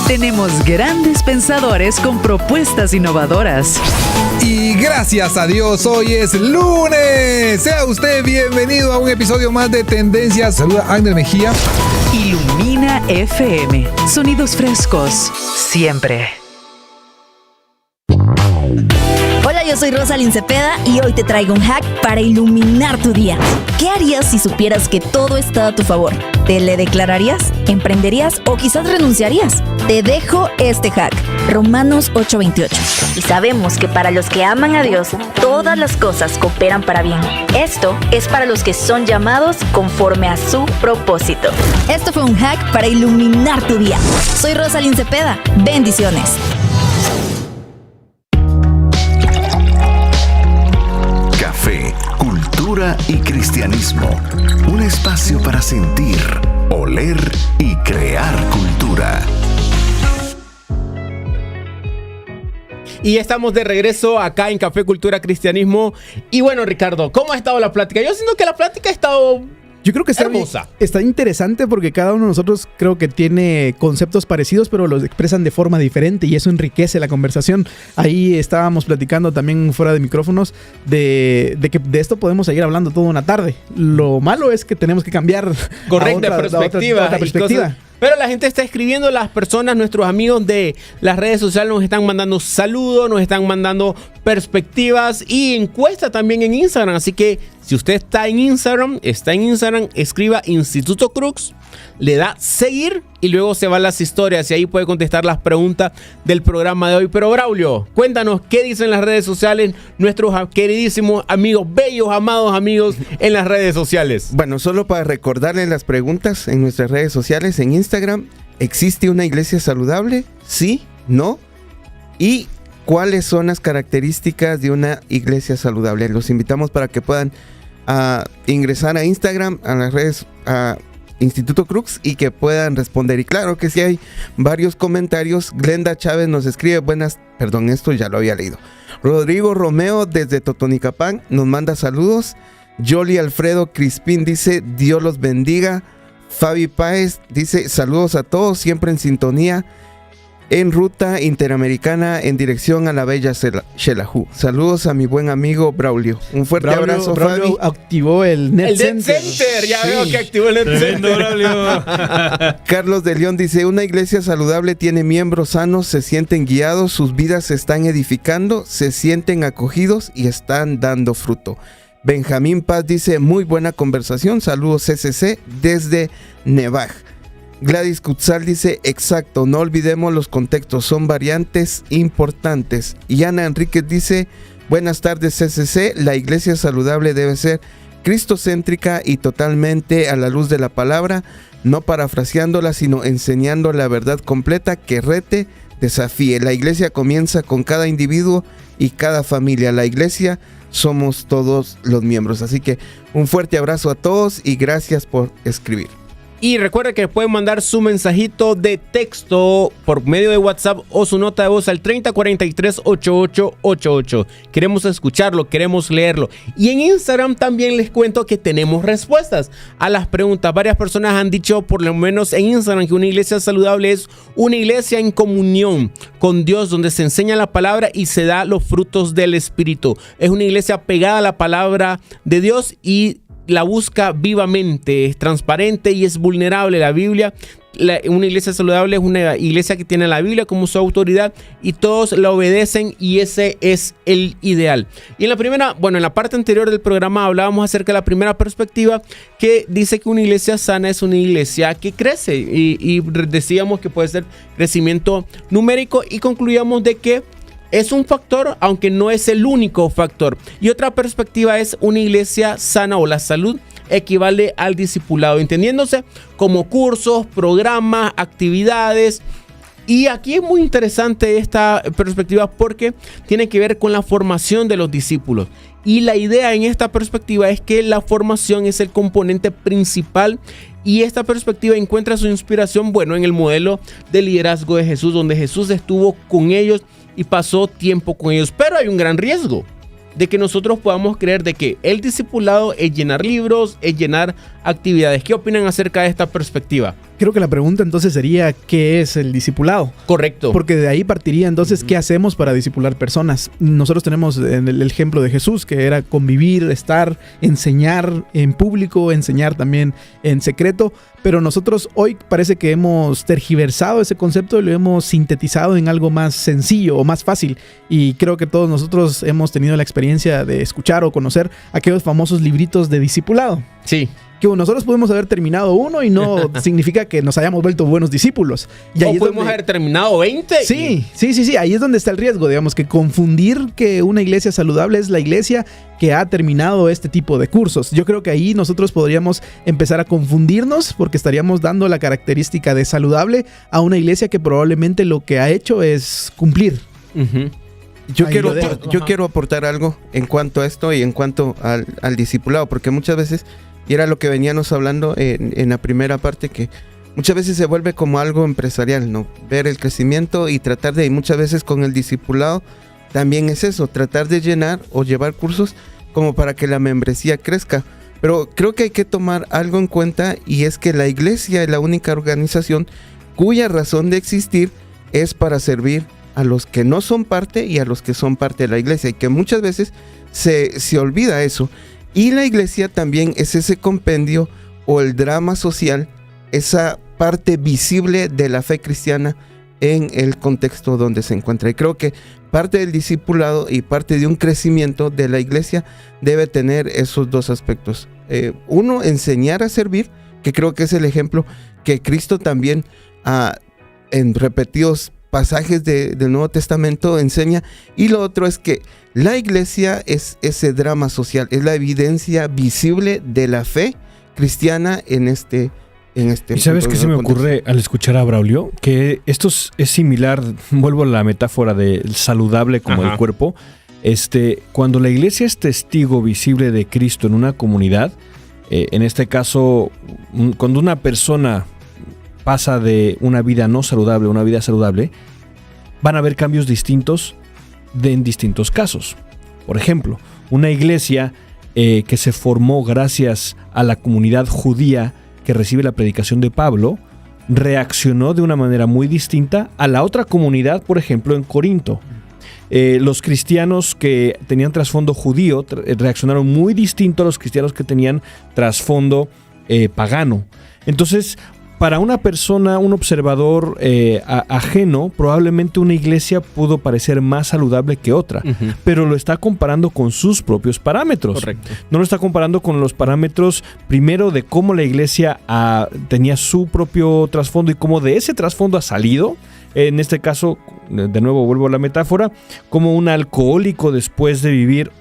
Tenemos grandes pensadores con propuestas innovadoras. Y gracias a Dios, hoy es lunes. Sea usted bienvenido a un episodio más de Tendencias. Saluda Agner Mejía. Ilumina FM. Sonidos frescos. Siempre. Hola, yo soy Rosalind Cepeda y hoy te traigo un hack para iluminar tu día. ¿Qué harías si supieras que todo está a tu favor? ¿Te le declararías? ¿Emprenderías o quizás renunciarías? Te dejo este hack, Romanos 8:28. Y sabemos que para los que aman a Dios, todas las cosas cooperan para bien. Esto es para los que son llamados conforme a su propósito. Esto fue un hack para iluminar tu día. Soy Rosalind Cepeda. Bendiciones. Café, cultura y cristianismo. Un espacio para sentir, oler y crear cultura. Y estamos de regreso acá en Café, Cultura, Cristianismo. Y bueno, Ricardo, ¿cómo ha estado la plática? Yo siento que la plática ha estado... Yo creo que está interesante porque cada uno de nosotros creo que tiene conceptos parecidos, pero los expresan de forma diferente y eso enriquece la conversación. Ahí estábamos platicando también fuera de micrófonos de que de esto podemos seguir hablando toda una tarde. Lo malo es que tenemos que cambiar correcta perspectiva. Otra perspectiva. Pero la gente está escribiendo, las personas, nuestros amigos de las redes sociales nos están mandando saludos, nos están mandando perspectivas y encuesta también en Instagram. Así que si usted está en Instagram, escriba Instituto Crux, le da seguir y luego se van las historias y ahí puede contestar las preguntas del programa de hoy. Pero Braulio, cuéntanos qué dicen las redes sociales nuestros queridísimos amigos, bellos, amados amigos en las redes sociales. Bueno, solo para recordarles las preguntas en nuestras redes sociales, en Instagram, ¿existe una iglesia saludable? ¿Sí? ¿No? ¿Y cuáles son las características de una iglesia saludable? Los invitamos para que puedan ingresar a Instagram, a las redes, a Instituto Crux y que puedan responder. Y claro que sí hay varios comentarios. Glenda Chávez nos escribe esto ya lo había leído. Rodrigo Romeo desde Totonicapán nos manda saludos. Yoli Alfredo Crispín dice Dios los bendiga. Fabi Páez dice saludos a todos, siempre en sintonía en ruta interamericana en dirección a la bella Xelajú. Saludos a mi buen amigo Braulio. Un fuerte abrazo, Braulio Fabi. Activó el Net Center. Ya veo que activó el Net Center. Braulio. Carlos de León dice, una iglesia saludable tiene miembros sanos, se sienten guiados, sus vidas se están edificando, se sienten acogidos y están dando fruto. Benjamín Paz dice, muy buena conversación, saludos CCC desde Nevaj. Gladys Kutzal dice, exacto, no olvidemos los contextos, son variantes importantes. Y Ana Enríquez dice, buenas tardes CCC, la iglesia saludable debe ser cristocéntrica y totalmente a la luz de la palabra, no parafraseándola, sino enseñando la verdad completa que rete, desafíe. La iglesia comienza con cada individuo y cada familia. La iglesia somos todos los miembros. Así que un fuerte abrazo a todos y gracias por escribir. Y recuerda que pueden mandar su mensajito de texto por medio de WhatsApp o su nota de voz al 3043-8888. Queremos escucharlo, queremos leerlo. Y en Instagram también les cuento que tenemos respuestas a las preguntas. Varias personas han dicho, por lo menos en Instagram, que una iglesia saludable es una iglesia en comunión con Dios, donde se enseña la palabra y se da los frutos del Espíritu. Es una iglesia pegada a la palabra de Dios y la busca vivamente, es transparente y es vulnerable. La Biblia, una iglesia saludable es una iglesia que tiene la Biblia como su autoridad y todos la obedecen y ese es el ideal. Y en la parte anterior del programa hablábamos acerca de la primera perspectiva que dice que una iglesia sana es una iglesia que crece y decíamos que puede ser crecimiento numérico y concluíamos de que es un factor, aunque no es el único factor. Y otra perspectiva es una iglesia sana o la salud equivale al discipulado, entendiéndose como cursos, programas, actividades. Y aquí es muy interesante esta perspectiva porque tiene que ver con la formación de los discípulos. Y la idea en esta perspectiva es que la formación es el componente principal. Y esta perspectiva encuentra su inspiración, en el modelo de liderazgo de Jesús, donde Jesús estuvo con ellos y pasó tiempo con ellos. Pero hay un gran riesgo de que nosotros podamos creer de que el discipulado es llenar libros, es llenar actividades. ¿Qué opinan acerca de esta perspectiva? Creo que la pregunta entonces sería, ¿qué es el discipulado? Correcto. Porque de ahí partiría entonces, ¿qué hacemos para discipular personas? Nosotros tenemos el ejemplo de Jesús, que era convivir, estar, enseñar en público, enseñar también en secreto, pero nosotros hoy parece que hemos tergiversado ese concepto y lo hemos sintetizado en algo más sencillo o más fácil, y creo que todos nosotros hemos tenido la experiencia de escuchar o conocer aquellos famosos libritos de discipulado. Sí. Que nosotros podemos haber terminado uno y no significa que nos hayamos vuelto buenos discípulos. Y o podemos haber terminado 20. Sí. Ahí es donde está el riesgo, digamos, que confundir que una iglesia saludable es la iglesia que ha terminado este tipo de cursos. Yo creo que ahí nosotros podríamos empezar a confundirnos porque estaríamos dando la característica de saludable a una iglesia que probablemente lo que ha hecho es cumplir. Uh-huh. Yo quiero aportar algo en cuanto a esto y en cuanto al discipulado, porque muchas veces, y era lo que veníamos hablando en la primera parte, que muchas veces se vuelve como algo empresarial, ¿no? Ver el crecimiento y tratar de, y muchas veces con el discipulado también es eso, tratar de llenar o llevar cursos como para que la membresía crezca. Pero creo que hay que tomar algo en cuenta, y es que la iglesia es la única organización cuya razón de existir es para servir a los que no son parte y a los que son parte de la iglesia, y que muchas veces se olvida eso. Y la iglesia también es ese compendio o el drama social, esa parte visible de la fe cristiana en el contexto donde se encuentra. Y creo que parte del discipulado y parte de un crecimiento de la iglesia debe tener esos dos aspectos. Uno, enseñar a servir, que creo que es el ejemplo que Cristo también en repetidos pasajes del Nuevo Testamento enseña. Y lo otro es que la iglesia es ese drama social, es la evidencia visible de la fe cristiana en este ¿Y sabes qué se me ocurre al escuchar a Braulio? Que esto es similar, vuelvo a la metáfora del saludable como el cuerpo. Cuando la iglesia es testigo visible de Cristo en una comunidad, en este caso, cuando una persona pasa de una vida no saludable a una vida saludable, van a haber cambios distintos en distintos casos. Por ejemplo, una iglesia que se formó gracias a la comunidad judía que recibe la predicación de Pablo, reaccionó de una manera muy distinta a la otra comunidad, por ejemplo, en Corinto. Los cristianos que tenían trasfondo judío reaccionaron muy distinto a los cristianos que tenían trasfondo pagano. Entonces, para una persona, un observador ajeno, probablemente una iglesia pudo parecer más saludable que otra, pero lo está comparando con sus propios parámetros. Correcto. No lo está comparando con los parámetros, primero, de cómo la iglesia tenía su propio trasfondo y cómo de ese trasfondo ha salido. En este caso, de nuevo vuelvo a la metáfora, como un alcohólico después de vivir,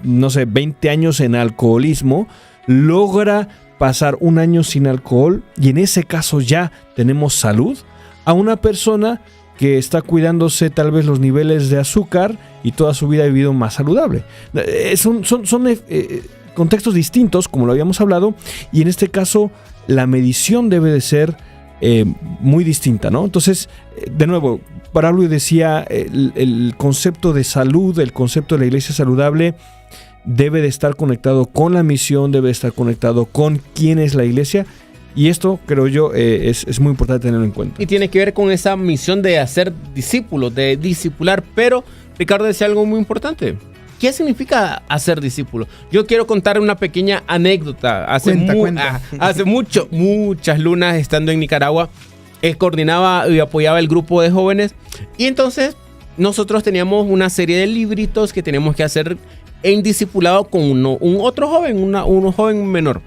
20 años en alcoholismo, logra pasar un año sin alcohol y en ese caso ya tenemos salud, a una persona que está cuidándose tal vez los niveles de azúcar y toda su vida ha vivido más saludable. Son contextos distintos, como lo habíamos hablado, y en este caso la medición debe de ser muy distinta, ¿no? Entonces, de nuevo, Pablo decía el concepto de salud, el concepto de la iglesia saludable debe de estar conectado con la misión, debe de estar conectado con quién es la iglesia, y esto, creo yo, es muy importante tenerlo en cuenta. Y tiene que ver con esa misión de hacer discípulos, de discipular, pero Ricardo decía algo muy importante. ¿Qué significa hacer discípulos? Yo quiero contar una pequeña anécdota. Hace muchas lunas, estando en Nicaragua, él coordinaba y apoyaba el grupo de jóvenes, y entonces nosotros teníamos una serie de libritos que teníamos que hacer en discipulado con otro joven, un joven menor.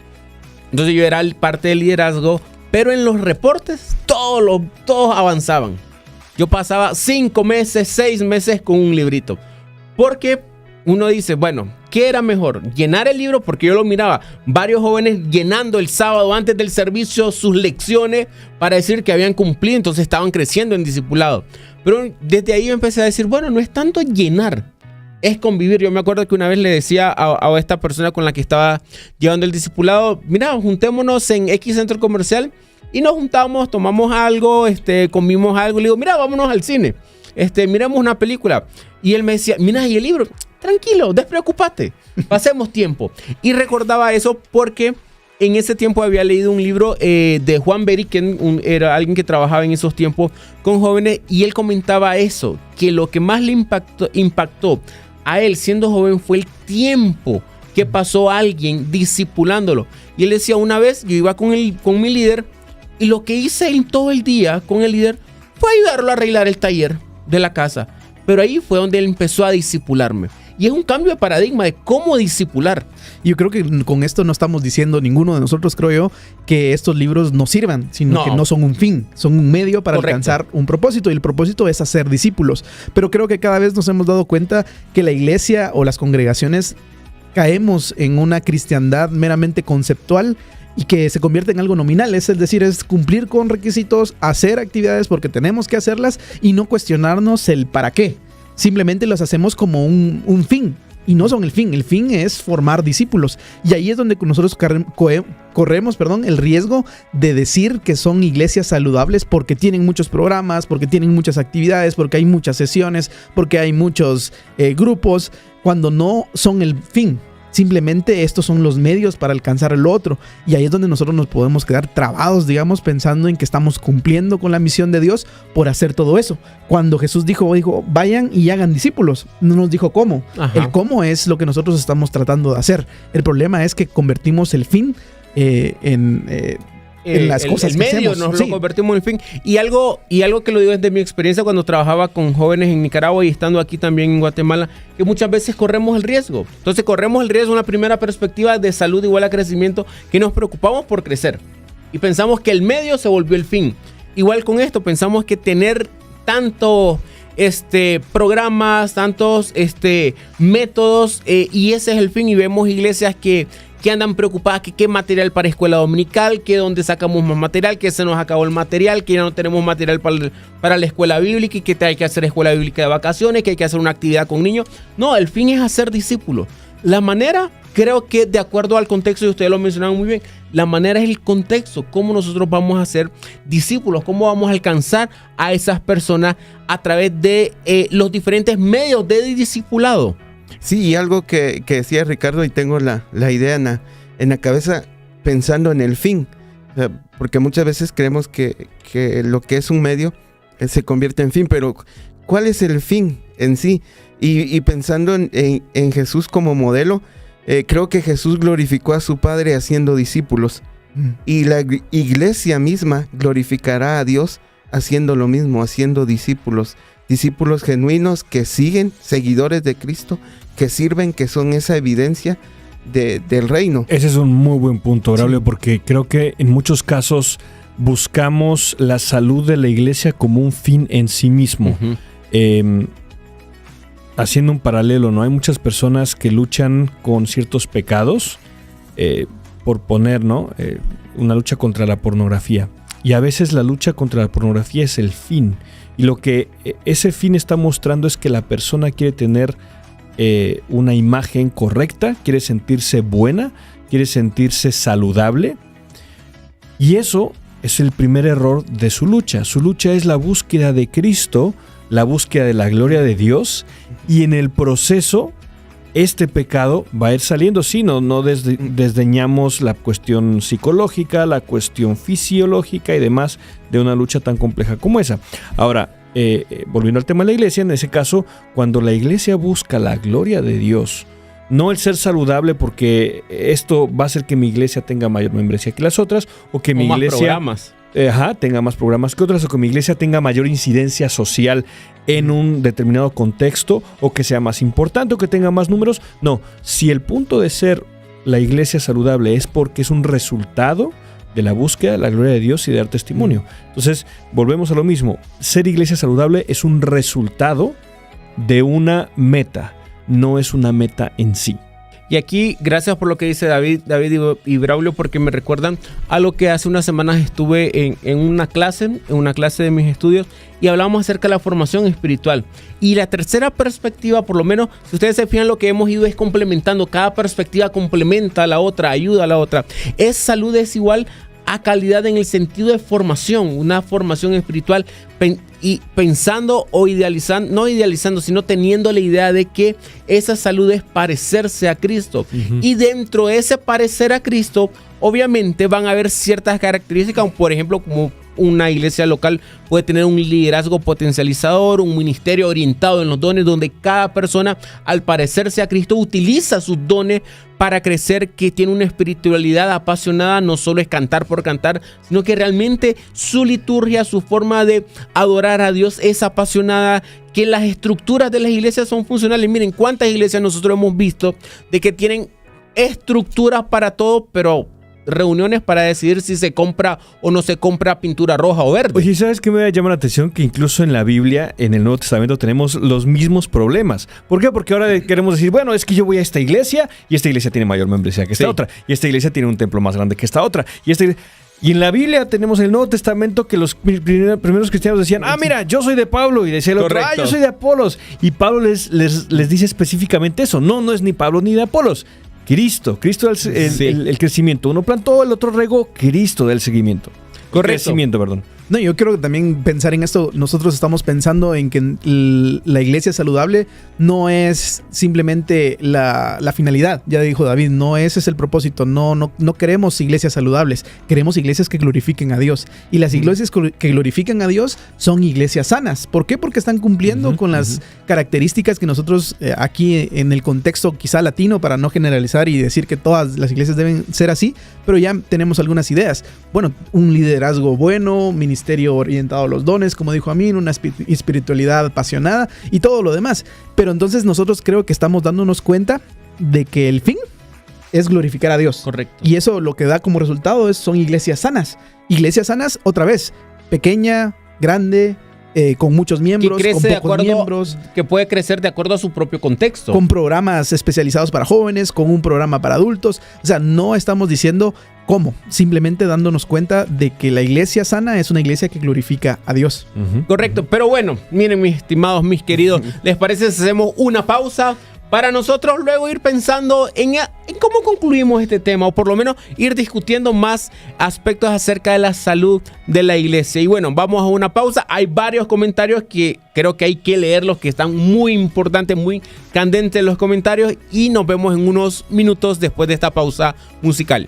Entonces yo era parte del liderazgo, pero en los reportes todos avanzaban. Yo pasaba 5 meses, 6 meses con un librito. Porque uno dice, bueno, ¿qué era mejor? Llenar el libro, porque yo lo miraba, varios jóvenes llenando el sábado antes del servicio sus lecciones para decir que habían cumplido, entonces estaban creciendo en discipulado. Pero desde ahí yo empecé a decir, bueno, no es tanto llenar, es convivir. Yo me acuerdo que una vez le decía a esta persona con la que estaba llevando el discipulado, mira, juntémonos en X centro comercial, y nos juntamos, tomamos algo, comimos algo, le digo, mira, vámonos al cine, miremos una película. Y él me decía, mira, ¿y el libro? Tranquilo, despreocúpate, pasemos tiempo. Y recordaba eso porque en ese tiempo había leído un libro de Juan Beriken, era alguien que trabajaba en esos tiempos con jóvenes, y él comentaba eso, que lo que más le impactó a él siendo joven fue el tiempo que pasó alguien discipulándolo. Y él decía, una vez yo iba con mi líder, y lo que hice en todo el día con el líder fue ayudarlo a arreglar el taller de la casa. Pero ahí fue donde él empezó a discipularme. Y es un cambio de paradigma de cómo discipular. Yo creo que con esto no estamos diciendo ninguno de nosotros, creo yo, que estos libros no sirvan, sino que no son un fin, son un medio para alcanzar un propósito, y el propósito es hacer discípulos. Pero creo que cada vez nos hemos dado cuenta que la iglesia o las congregaciones caemos en una cristiandad meramente conceptual y que se convierte en algo nominal, es decir, es cumplir con requisitos, hacer actividades porque tenemos que hacerlas y no cuestionarnos el para qué. Simplemente los hacemos como un fin, y no son el fin. El fin es formar discípulos, y ahí es donde nosotros corremos el riesgo de decir que son iglesias saludables porque tienen muchos programas, porque tienen muchas actividades, porque hay muchas sesiones, porque hay muchos grupos, cuando no son el fin. Simplemente estos son los medios para alcanzar el otro. Y ahí es donde nosotros nos podemos quedar trabados, digamos, pensando en que estamos cumpliendo con la misión de Dios por hacer todo eso. Cuando Jesús dijo, vayan y hagan discípulos, no nos dijo cómo. Ajá. El cómo es lo que nosotros estamos tratando de hacer. El problema es que convertimos el fin en las cosas el medio que hacemos. Lo convertimos en fin. Y algo que lo digo desde mi experiencia cuando trabajaba con jóvenes en Nicaragua y estando aquí también en Guatemala, que muchas veces corremos el riesgo. Entonces corremos el riesgo, una primera perspectiva de salud igual a crecimiento, que nos preocupamos por crecer y pensamos que el medio se volvió el fin. Igual con esto, pensamos que tener tantos programas, tantos métodos, y ese es el fin, y vemos iglesias que andan preocupadas que qué material para escuela dominical, que dónde sacamos más material, que se nos acabó el material, que ya no tenemos material para la escuela bíblica, y que hay que hacer escuela bíblica de vacaciones, que hay que hacer una actividad con niños. No, el fin es hacer discípulos. La manera, creo que de acuerdo al contexto, y ustedes lo mencionaron muy bien, la manera es el contexto, cómo nosotros vamos a ser discípulos, cómo vamos a alcanzar a esas personas a través de los diferentes medios de discipulado. Sí, y algo que decía Ricardo, y tengo la idea en la cabeza pensando en el fin, o sea, porque muchas veces creemos que lo que es un medio se convierte en fin, pero ¿cuál es el fin en sí? Y pensando en Jesús como modelo, creo que Jesús glorificó a su Padre haciendo discípulos, y la iglesia misma glorificará a Dios haciendo lo mismo, haciendo discípulos genuinos que siguen, seguidores de Cristo, que sirven, que son esa evidencia del reino. Ese es un muy buen punto, Braulio, porque creo que en muchos casos buscamos la salud de la iglesia como un fin en sí mismo. Uh-huh. Haciendo un paralelo, ¿no? Hay muchas personas que luchan con ciertos pecados, por poner, ¿no? Una lucha contra la pornografía. Y a veces la lucha contra la pornografía es el fin. Y lo que ese fin está mostrando es que la persona quiere tener una imagen correcta, quiere sentirse buena, quiere sentirse saludable. Y eso es el primer error de su lucha. Su lucha es la búsqueda de Cristo, la búsqueda de la gloria de Dios, y en el proceso este pecado va a ir saliendo. Sí, no desdeñamos la cuestión psicológica, la cuestión fisiológica y demás de una lucha tan compleja como esa. Ahora, volviendo al tema de la iglesia, en ese caso, cuando la iglesia busca la gloria de Dios, no el ser saludable porque esto va a hacer que mi iglesia tenga mayor membresía que las otras, o que mi iglesia tenga más programas que otras, o que mi iglesia tenga mayor incidencia social en un determinado contexto, o que sea más importante, o que tenga más números. No, si el punto de ser la iglesia saludable es porque es un resultado de la búsqueda de la gloria de Dios y de dar testimonio. Entonces, volvemos a lo mismo. Ser iglesia saludable es un resultado de una meta, no es una meta en sí. Y aquí, gracias por lo que dice David y Braulio, porque me recuerdan a lo que hace unas semanas estuve en una clase de mis estudios, y hablábamos acerca de la formación espiritual. Y la tercera perspectiva, por lo menos, si ustedes se fijan, lo que hemos ido es complementando. Cada perspectiva complementa a la otra, ayuda a la otra. Salud es igual a calidad en el sentido de formación, una formación espiritual. y pensando o idealizando, no idealizando, sino teniendo la idea de que esa salud es parecerse a Cristo. Y dentro de ese parecer a Cristo, obviamente van a haber ciertas características, por ejemplo, como una iglesia local puede tener un liderazgo potencializador, un ministerio orientado en los dones, donde cada persona, al parecerse a Cristo, utiliza sus dones para crecer, que tiene una espiritualidad apasionada. No solo es cantar por cantar, sino que realmente su liturgia, su forma de adorar a Dios es apasionada, que las estructuras de las iglesias son funcionales. Miren cuántas iglesias nosotros hemos visto de que tienen estructuras para todo, pero reuniones para decidir si se compra o no se compra pintura roja o verde. Oye, ¿sabes qué me llama la atención? Que incluso en la Biblia, en el Nuevo Testamento, tenemos los mismos problemas. ¿Por qué? Porque ahora queremos decir, bueno, es que yo voy a esta iglesia y esta iglesia tiene mayor membresía que esta otra, y esta iglesia tiene un templo más grande que esta otra, y en la Biblia tenemos en el Nuevo Testamento que los primeros cristianos decían, mira, yo soy de Pablo, y decía el otro, yo soy de Apolos, y Pablo les dice específicamente eso. No es ni Pablo ni de Apolos. Cristo es el crecimiento. Uno plantó, el otro regó, Cristo da el seguimiento. Crecimiento, perdón. No, yo quiero también pensar en esto. Nosotros estamos pensando en que la iglesia saludable no es simplemente la finalidad. Ya dijo David, no ese es el propósito. No queremos iglesias saludables. Queremos iglesias que glorifiquen a Dios. Y las iglesias que glorifican a Dios son iglesias sanas. ¿Por qué? Porque están cumpliendo con las características que nosotros aquí en el contexto quizá latino, para no generalizar y decir que todas las iglesias deben ser así, pero ya tenemos algunas ideas. Bueno, un liderazgo bueno, ministerio orientado a los dones, como dijo Amin, una espiritualidad apasionada y todo lo demás. Pero entonces nosotros creo que estamos dándonos cuenta de que el fin es glorificar a Dios. Correcto. Y eso lo que da como resultado son iglesias sanas. Iglesias sanas, otra vez, pequeña, grande, con muchos miembros, con pocos miembros. Que puede crecer de acuerdo a su propio contexto. Con programas especializados para jóvenes, con un programa para adultos. O sea, no estamos diciendo cómo, simplemente dándonos cuenta de que la iglesia sana es una iglesia que glorifica a Dios. Correcto, pero bueno, miren mis estimados, mis queridos, ¿les parece si hacemos una pausa? Para nosotros luego ir pensando en cómo concluimos este tema, o por lo menos ir discutiendo más aspectos acerca de la salud de la iglesia. Y bueno, vamos a una pausa. Hay varios comentarios que creo que hay que leerlos, que están muy importantes, muy candentes los comentarios, y nos vemos en unos minutos después de esta pausa musical.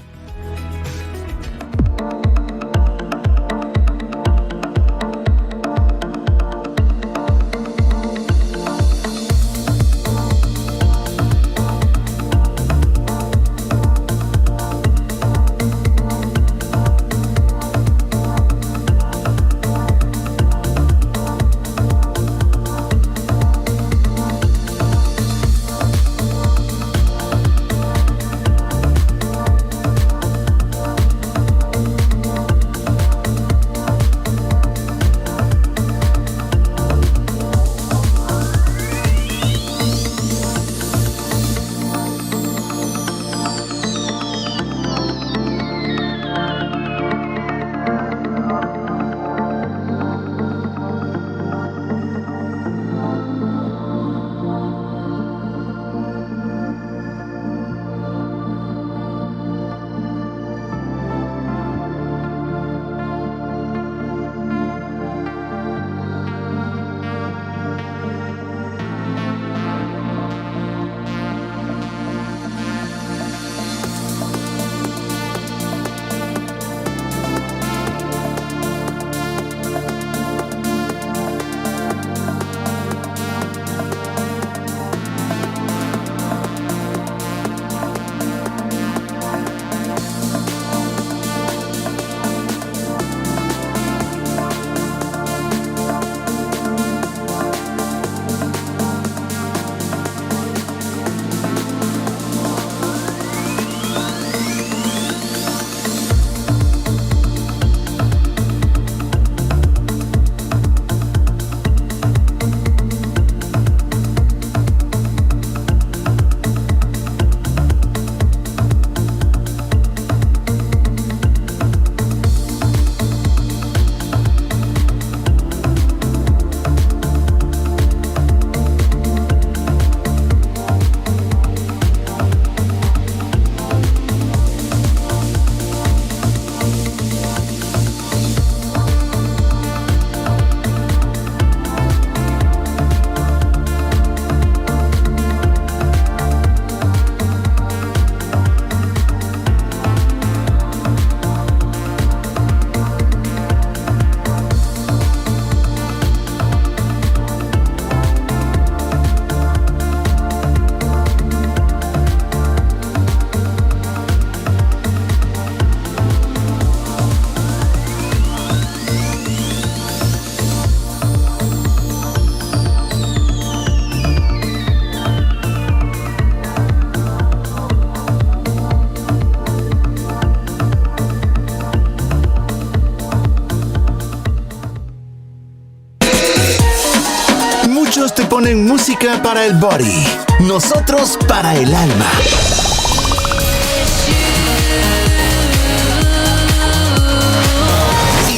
tienen música para el body, nosotros para el alma.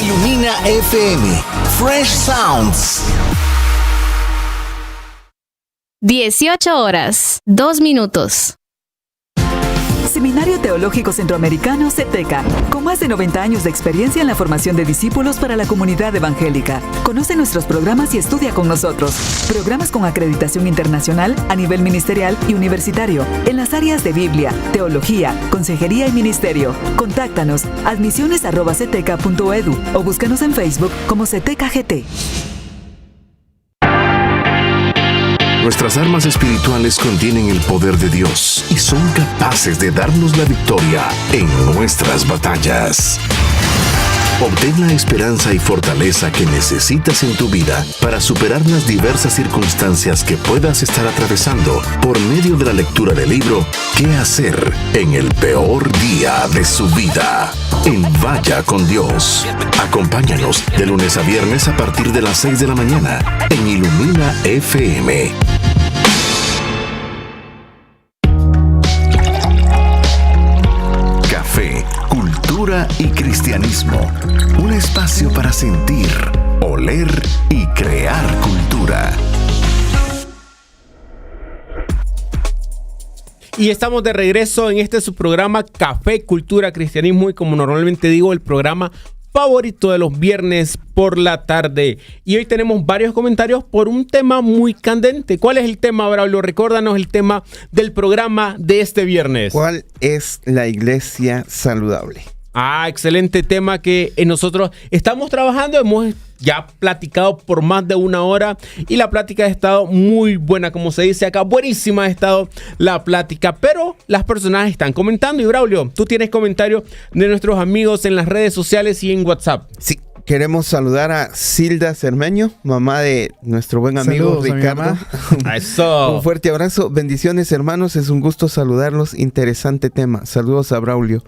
Ilumina FM, Fresh Sounds. 18 horas, 2 minutos. Seminario Teológico Centroamericano CETECA, con más de 90 años de experiencia en la formación de discípulos para la comunidad evangélica. Conoce nuestros programas y estudia con nosotros. Programas con acreditación internacional a nivel ministerial y universitario, en las áreas de Biblia, Teología, Consejería y Ministerio. Contáctanos admisiones@ceteca.edu o búscanos en Facebook como CETECA GT. Nuestras armas espirituales contienen el poder de Dios y son capaces de darnos la victoria en nuestras batallas. Obtén la esperanza y fortaleza que necesitas en tu vida para superar las diversas circunstancias que puedas estar atravesando por medio de la lectura del libro ¿Qué hacer en el peor día de su vida? En Vaya con Dios. Acompáñanos de lunes a viernes a partir de las 6 de la mañana en Ilumina FM. Café, cultura y cristianismo. Un espacio para sentir, oler y crear cultura. Y estamos de regreso en este su programa Café, Cultura, Cristianismo y como normalmente digo, el programa favorito de los viernes por la tarde. Y hoy tenemos varios comentarios por un tema muy candente. ¿Cuál es el tema, Braulio? Recuérdanos el tema del programa de este viernes. ¿Cuál es la iglesia saludable? Excelente tema que nosotros estamos trabajando. Hemos ya platicado por más de 1 hora y la plática ha estado muy buena, como se dice acá. Buenísima ha estado la plática, pero las personas están comentando. Y Braulio, tú tienes comentarios de nuestros amigos en las redes sociales y en WhatsApp. Sí, queremos saludar a Silda Cermeño, mamá de nuestro buen amigo Saludos, Ricardo. Eso. Un fuerte abrazo. Bendiciones, hermanos. Es un gusto saludarlos. Interesante tema. Saludos a Braulio.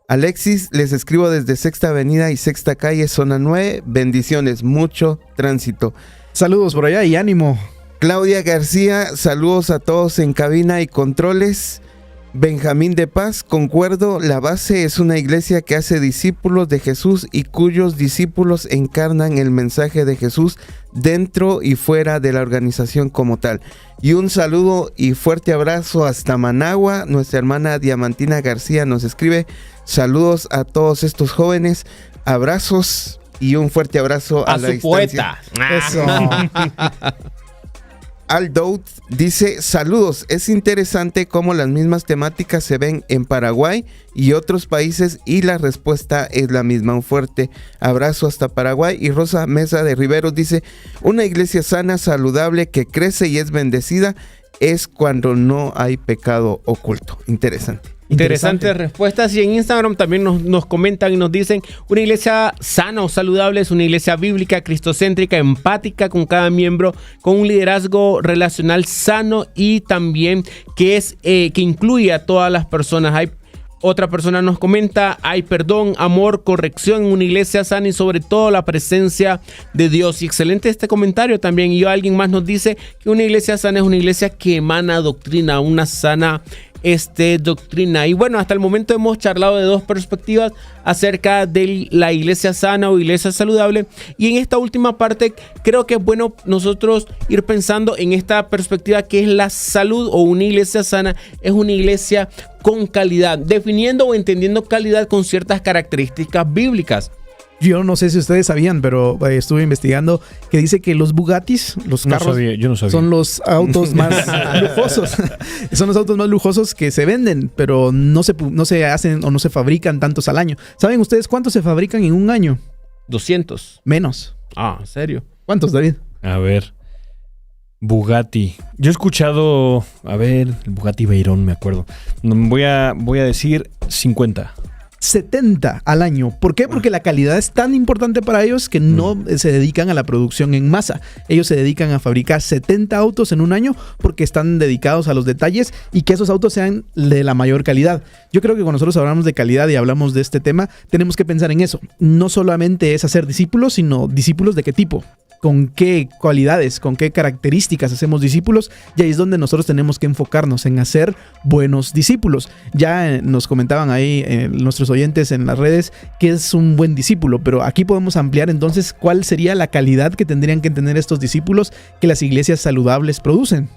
Alexis, les escribo desde Sexta Avenida y Sexta Calle, zona 9. Bendiciones, mucho tránsito. Saludos por allá y ánimo. Claudia García, saludos a todos en cabina y controles. Benjamín de Paz, concuerdo, la base es una iglesia que hace discípulos de Jesús y cuyos discípulos encarnan el mensaje de Jesús dentro y fuera de la organización como tal. Y un saludo y fuerte abrazo hasta Managua. Nuestra hermana Diamantina García nos escribe: saludos a todos estos jóvenes, abrazos y un fuerte abrazo a la su distancia. poeta. Eso. Aldout dice: saludos, es interesante cómo las mismas temáticas se ven en Paraguay y otros países y la respuesta es la misma. Un fuerte abrazo hasta Paraguay. Y Rosa Mesa de Riveros dice: una iglesia sana, saludable, que crece y es bendecida es cuando no hay pecado oculto. Interesantes respuestas. Y en Instagram también nos comentan y nos dicen: una iglesia sana o saludable es una iglesia bíblica, cristocéntrica, empática con cada miembro, con un liderazgo relacional sano y también que incluye a todas las personas. Otra persona nos comenta: hay perdón, amor, corrección en una iglesia sana y sobre todo la presencia de Dios. Y excelente este comentario también. Y alguien más nos dice que una iglesia sana es una iglesia que emana doctrina, una sana doctrina. Y bueno, hasta el momento hemos charlado de 2 perspectivas acerca de la iglesia sana o iglesia saludable, y en esta última parte creo que es bueno nosotros ir pensando en esta perspectiva que es la salud, o una iglesia sana es una iglesia con calidad, definiendo o entendiendo calidad con ciertas características bíblicas. Yo no sé si ustedes sabían, pero estuve investigando que dice que los Bugattis, los carros, yo no sabía. son los autos más lujosos. Son los autos más lujosos que se venden, pero no se hacen o no se fabrican tantos al año. ¿Saben ustedes cuántos se fabrican en un año? 200. Menos. ¿En serio? ¿Cuántos, David? A ver, Bugatti. Yo he escuchado, el Bugatti Veyron, me acuerdo. Voy a decir 50. 70 al año. ¿Por qué? Porque la calidad es tan importante para ellos que no se dedican a la producción en masa. Ellos se dedican a fabricar 70 autos en un año porque están dedicados a los detalles y que esos autos sean de la mayor calidad. Yo creo que cuando nosotros hablamos de calidad y hablamos de este tema, tenemos que pensar en eso. No solamente es hacer discípulos, sino discípulos de qué tipo, con qué cualidades, con qué características hacemos discípulos, y ahí es donde nosotros tenemos que enfocarnos en hacer buenos discípulos. Ya nos comentaban ahí nuestros oyentes en las redes que es un buen discípulo, pero aquí podemos ampliar entonces cuál sería la calidad que tendrían que tener estos discípulos que las iglesias saludables producen.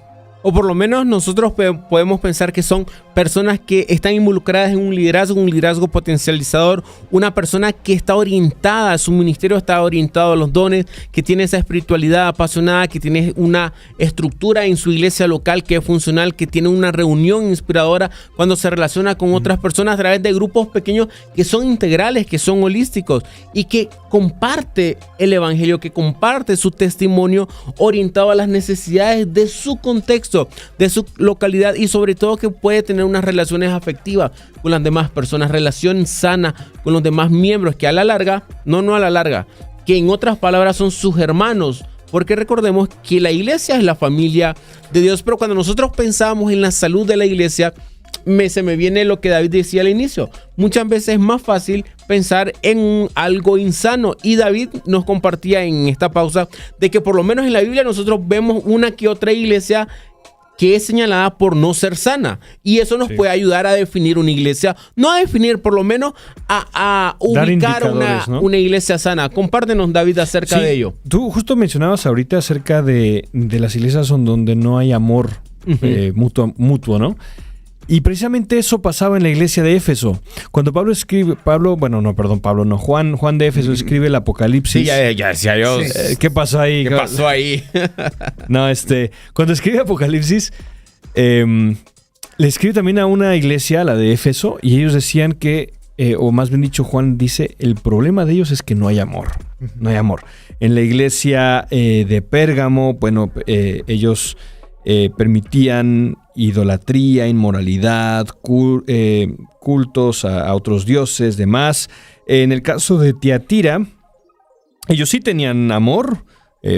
O por lo menos nosotros podemos pensar que son personas que están involucradas en un liderazgo potencializador, una persona que está orientada, su ministerio está orientado a los dones, que tiene esa espiritualidad apasionada, que tiene una estructura en su iglesia local que es funcional, que tiene una reunión inspiradora cuando se relaciona con otras personas a través de grupos pequeños que son integrales, que son holísticos y que comparte el evangelio, que comparte su testimonio orientado a las necesidades de su contexto, de su localidad, y sobre todo que puede tener unas relaciones afectivas con las demás personas, relación sana con los demás miembros, que a la larga, que en otras palabras son sus hermanos, porque recordemos que la iglesia es la familia de Dios. Pero cuando nosotros pensamos en la salud de la iglesia, se me viene lo que David decía al inicio. Muchas veces es más fácil pensar en algo insano, y David nos compartía en esta pausa de que por lo menos en la Biblia nosotros vemos una que otra iglesia que es señalada por no ser sana, y eso nos puede ayudar a definir una iglesia, no a definir, por lo menos a ubicar una iglesia sana. Compártenos, David, acerca de ello. Tú justo mencionabas ahorita acerca de las iglesias donde no hay amor mutuo, ¿no? Y precisamente eso pasaba en la iglesia de Éfeso. Cuando Juan de Éfeso escribe el Apocalipsis. Sí, ya decía yo. ¿Qué pasó ahí? ¿Qué pasó ahí? No, cuando escribe Apocalipsis, le escribe también a una iglesia, la de Éfeso, y ellos decían que, o más bien dicho, Juan dice, el problema de ellos es que no hay amor. No hay amor. En la iglesia de Pérgamo, ellos permitían idolatría, inmoralidad, cultos a otros dioses, demás. En el caso de Tiatira, ellos sí tenían amor,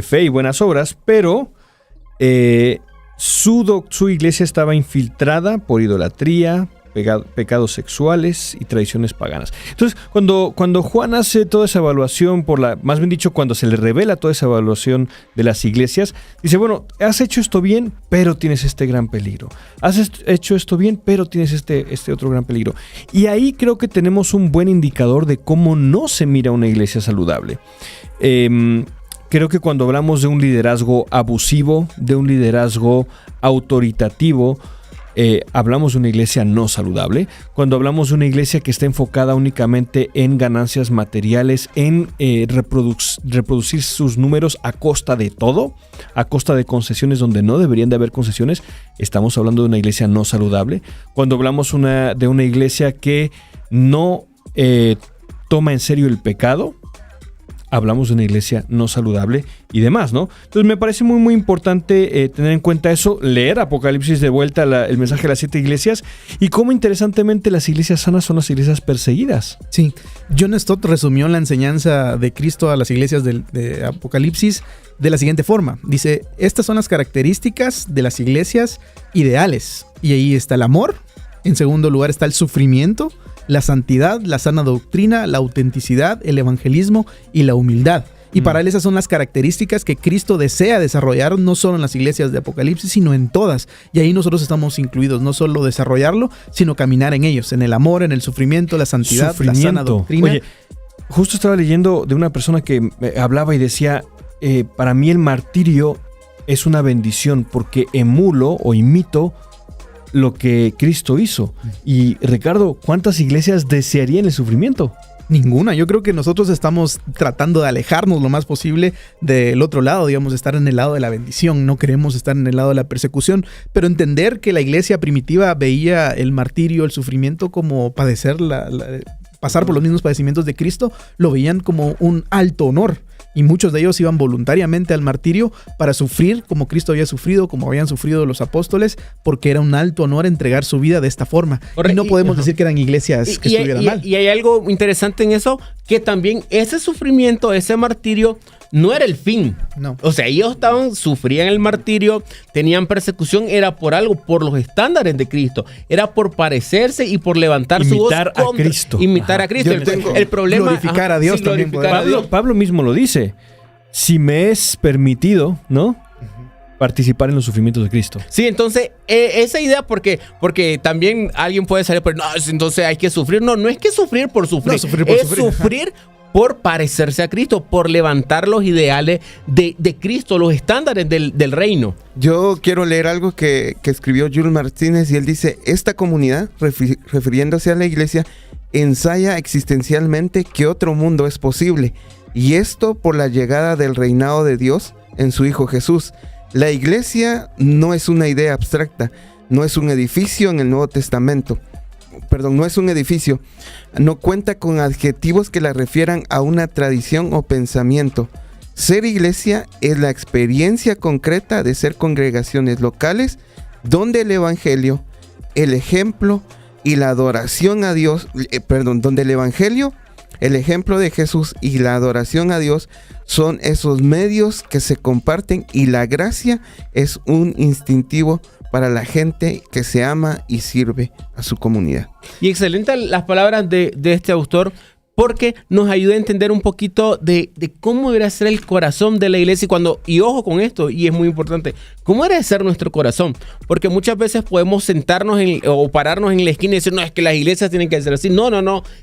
fe y buenas obras, pero su iglesia estaba infiltrada por idolatría, pecados sexuales y tradiciones paganas. Entonces, cuando Juan hace toda esa evaluación, más bien dicho, cuando se le revela toda esa evaluación de las iglesias, dice, bueno, has hecho esto bien, pero tienes este gran peligro. Has hecho esto bien, pero tienes este otro gran peligro. Y ahí creo que tenemos un buen indicador de cómo no se mira una iglesia saludable. Creo que cuando hablamos de un liderazgo abusivo, de un liderazgo autoritativo, hablamos de una iglesia no saludable. Cuando hablamos de una iglesia que está enfocada únicamente en ganancias materiales, en reproducir sus números a costa de todo, a costa de concesiones donde no deberían de haber concesiones, estamos hablando de una iglesia no saludable. Cuando hablamos de una iglesia que no toma en serio el pecado, hablamos de una iglesia no saludable y demás, ¿no? Entonces me parece muy, muy importante tener en cuenta eso, leer Apocalipsis de vuelta, el mensaje de las 7 iglesias, y cómo interesantemente las iglesias sanas son las iglesias perseguidas. Sí, John Stott resumió la enseñanza de Cristo a las iglesias de Apocalipsis de la siguiente forma. Dice, estas son las características de las iglesias ideales, y ahí está el amor, en segundo lugar está el sufrimiento, la santidad, la sana doctrina, la autenticidad, el evangelismo y la humildad. Y para él esas son las características que Cristo desea desarrollar no solo en las iglesias de Apocalipsis, sino en todas. Y ahí nosotros estamos incluidos, no solo desarrollarlo, sino caminar en ellos, en el amor, en el sufrimiento, la santidad, la sana doctrina. Oye, justo estaba leyendo de una persona que hablaba y decía, para mí el martirio es una bendición porque emulo o imito lo que Cristo hizo. Y Ricardo, ¿cuántas iglesias desearían el sufrimiento? Ninguna. Yo creo que nosotros estamos tratando de alejarnos lo más posible del otro lado, digamos, estar en el lado de la bendición. No queremos estar en el lado de la persecución, pero entender que la iglesia primitiva veía el martirio, el sufrimiento como padecer pasar por los mismos padecimientos de Cristo, lo veían como un alto honor. Y muchos de ellos iban voluntariamente al martirio para sufrir como Cristo había sufrido, como habían sufrido los apóstoles, porque era un alto honor entregar su vida de esta forma. Y no podemos decir que eran iglesias que estuvieran mal. Y hay algo interesante en eso, que también ese sufrimiento, ese martirio, no era el fin. No. O sea, ellos sufrían el martirio, tenían persecución, era por algo, por los estándares de Cristo. Era por parecerse y por levantar su voz. Imitar a Cristo. Imitar a Cristo. El problema, glorificar a Dios también. Pablo mismo lo dice. Si me es permitido, ¿no? Participar en los sufrimientos de Cristo. Sí, entonces, esa idea, porque también alguien puede salir, pero no, entonces hay que sufrir. No es que sufrir por sufrir. No, sufrir por es sufrir. Sufrir por parecerse a Cristo, por levantar los ideales de Cristo, los estándares del reino. Yo quiero leer algo que escribió Jules Martínez, y él dice: esta comunidad, refiriéndose a la iglesia, ensaya existencialmente que otro mundo es posible, y esto por la llegada del reinado de Dios en su Hijo Jesús. La iglesia no es una idea abstracta, no es un edificio en el Nuevo Testamento. No es un edificio, no cuenta con adjetivos que la refieran a una tradición o pensamiento. Ser iglesia es la experiencia concreta de ser congregaciones locales donde el evangelio, el ejemplo y la adoración a Dios, donde el evangelio, el ejemplo de Jesús y la adoración a Dios son esos medios que se comparten, y la gracia es un instintivo para la gente que se ama y sirve a su comunidad. Y excelentes las palabras de este autor, porque nos ayuda a entender un poquito de cómo debería ser el corazón de la iglesia. Y ojo con esto, y es muy importante, ¿cómo debe ser nuestro corazón? Porque muchas veces podemos sentarnos o pararnos en la esquina y decir, no, es que las iglesias tienen que ser así. No,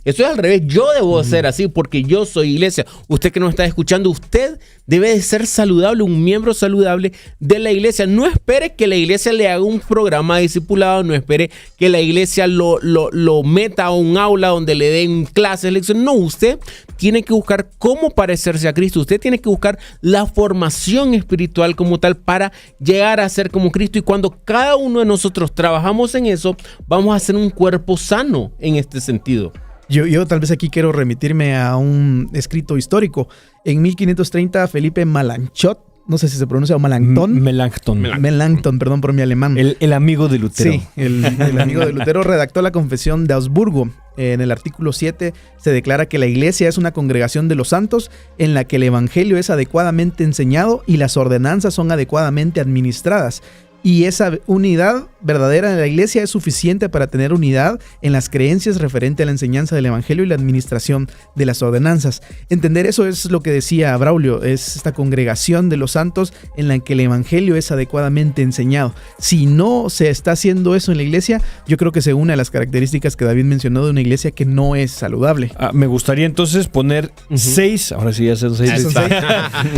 eso es al revés. Yo debo ser así porque yo soy iglesia. Usted que nos está escuchando, usted debe de ser saludable, un miembro saludable de la iglesia. No espere que la iglesia le haga un programa de discipulado, no espere que la iglesia lo meta a un aula donde le den clases, lecciones. No, usted tiene que buscar cómo parecerse a Cristo. Usted tiene que buscar la formación espiritual como tal para llegar a ser como Cristo. Y cuando cada uno de nosotros trabajamos en eso, vamos a hacer un cuerpo sano en este sentido. Yo tal vez aquí quiero remitirme a un escrito histórico. En 1530, Felipe Melanchthon, no sé si se pronuncia, o Melanchthon, perdón por mi alemán. El amigo de Lutero. Sí, el amigo de Lutero redactó la Confesión de Augsburgo. En el artículo 7 se declara que la iglesia es una congregación de los santos en la que el evangelio es adecuadamente enseñado y las ordenanzas son adecuadamente administradas. Y esa unidad verdadera de la iglesia es suficiente para tener unidad en las creencias referente a la enseñanza del evangelio y la administración de las ordenanzas. Entender eso es lo que decía Braulio, es esta congregación de los santos en la que el evangelio es adecuadamente enseñado. Si no se está haciendo eso en la iglesia, yo creo que se une a las características que David mencionó de una iglesia que no es saludable. Me gustaría entonces poner 6, ahora sí ya son 6,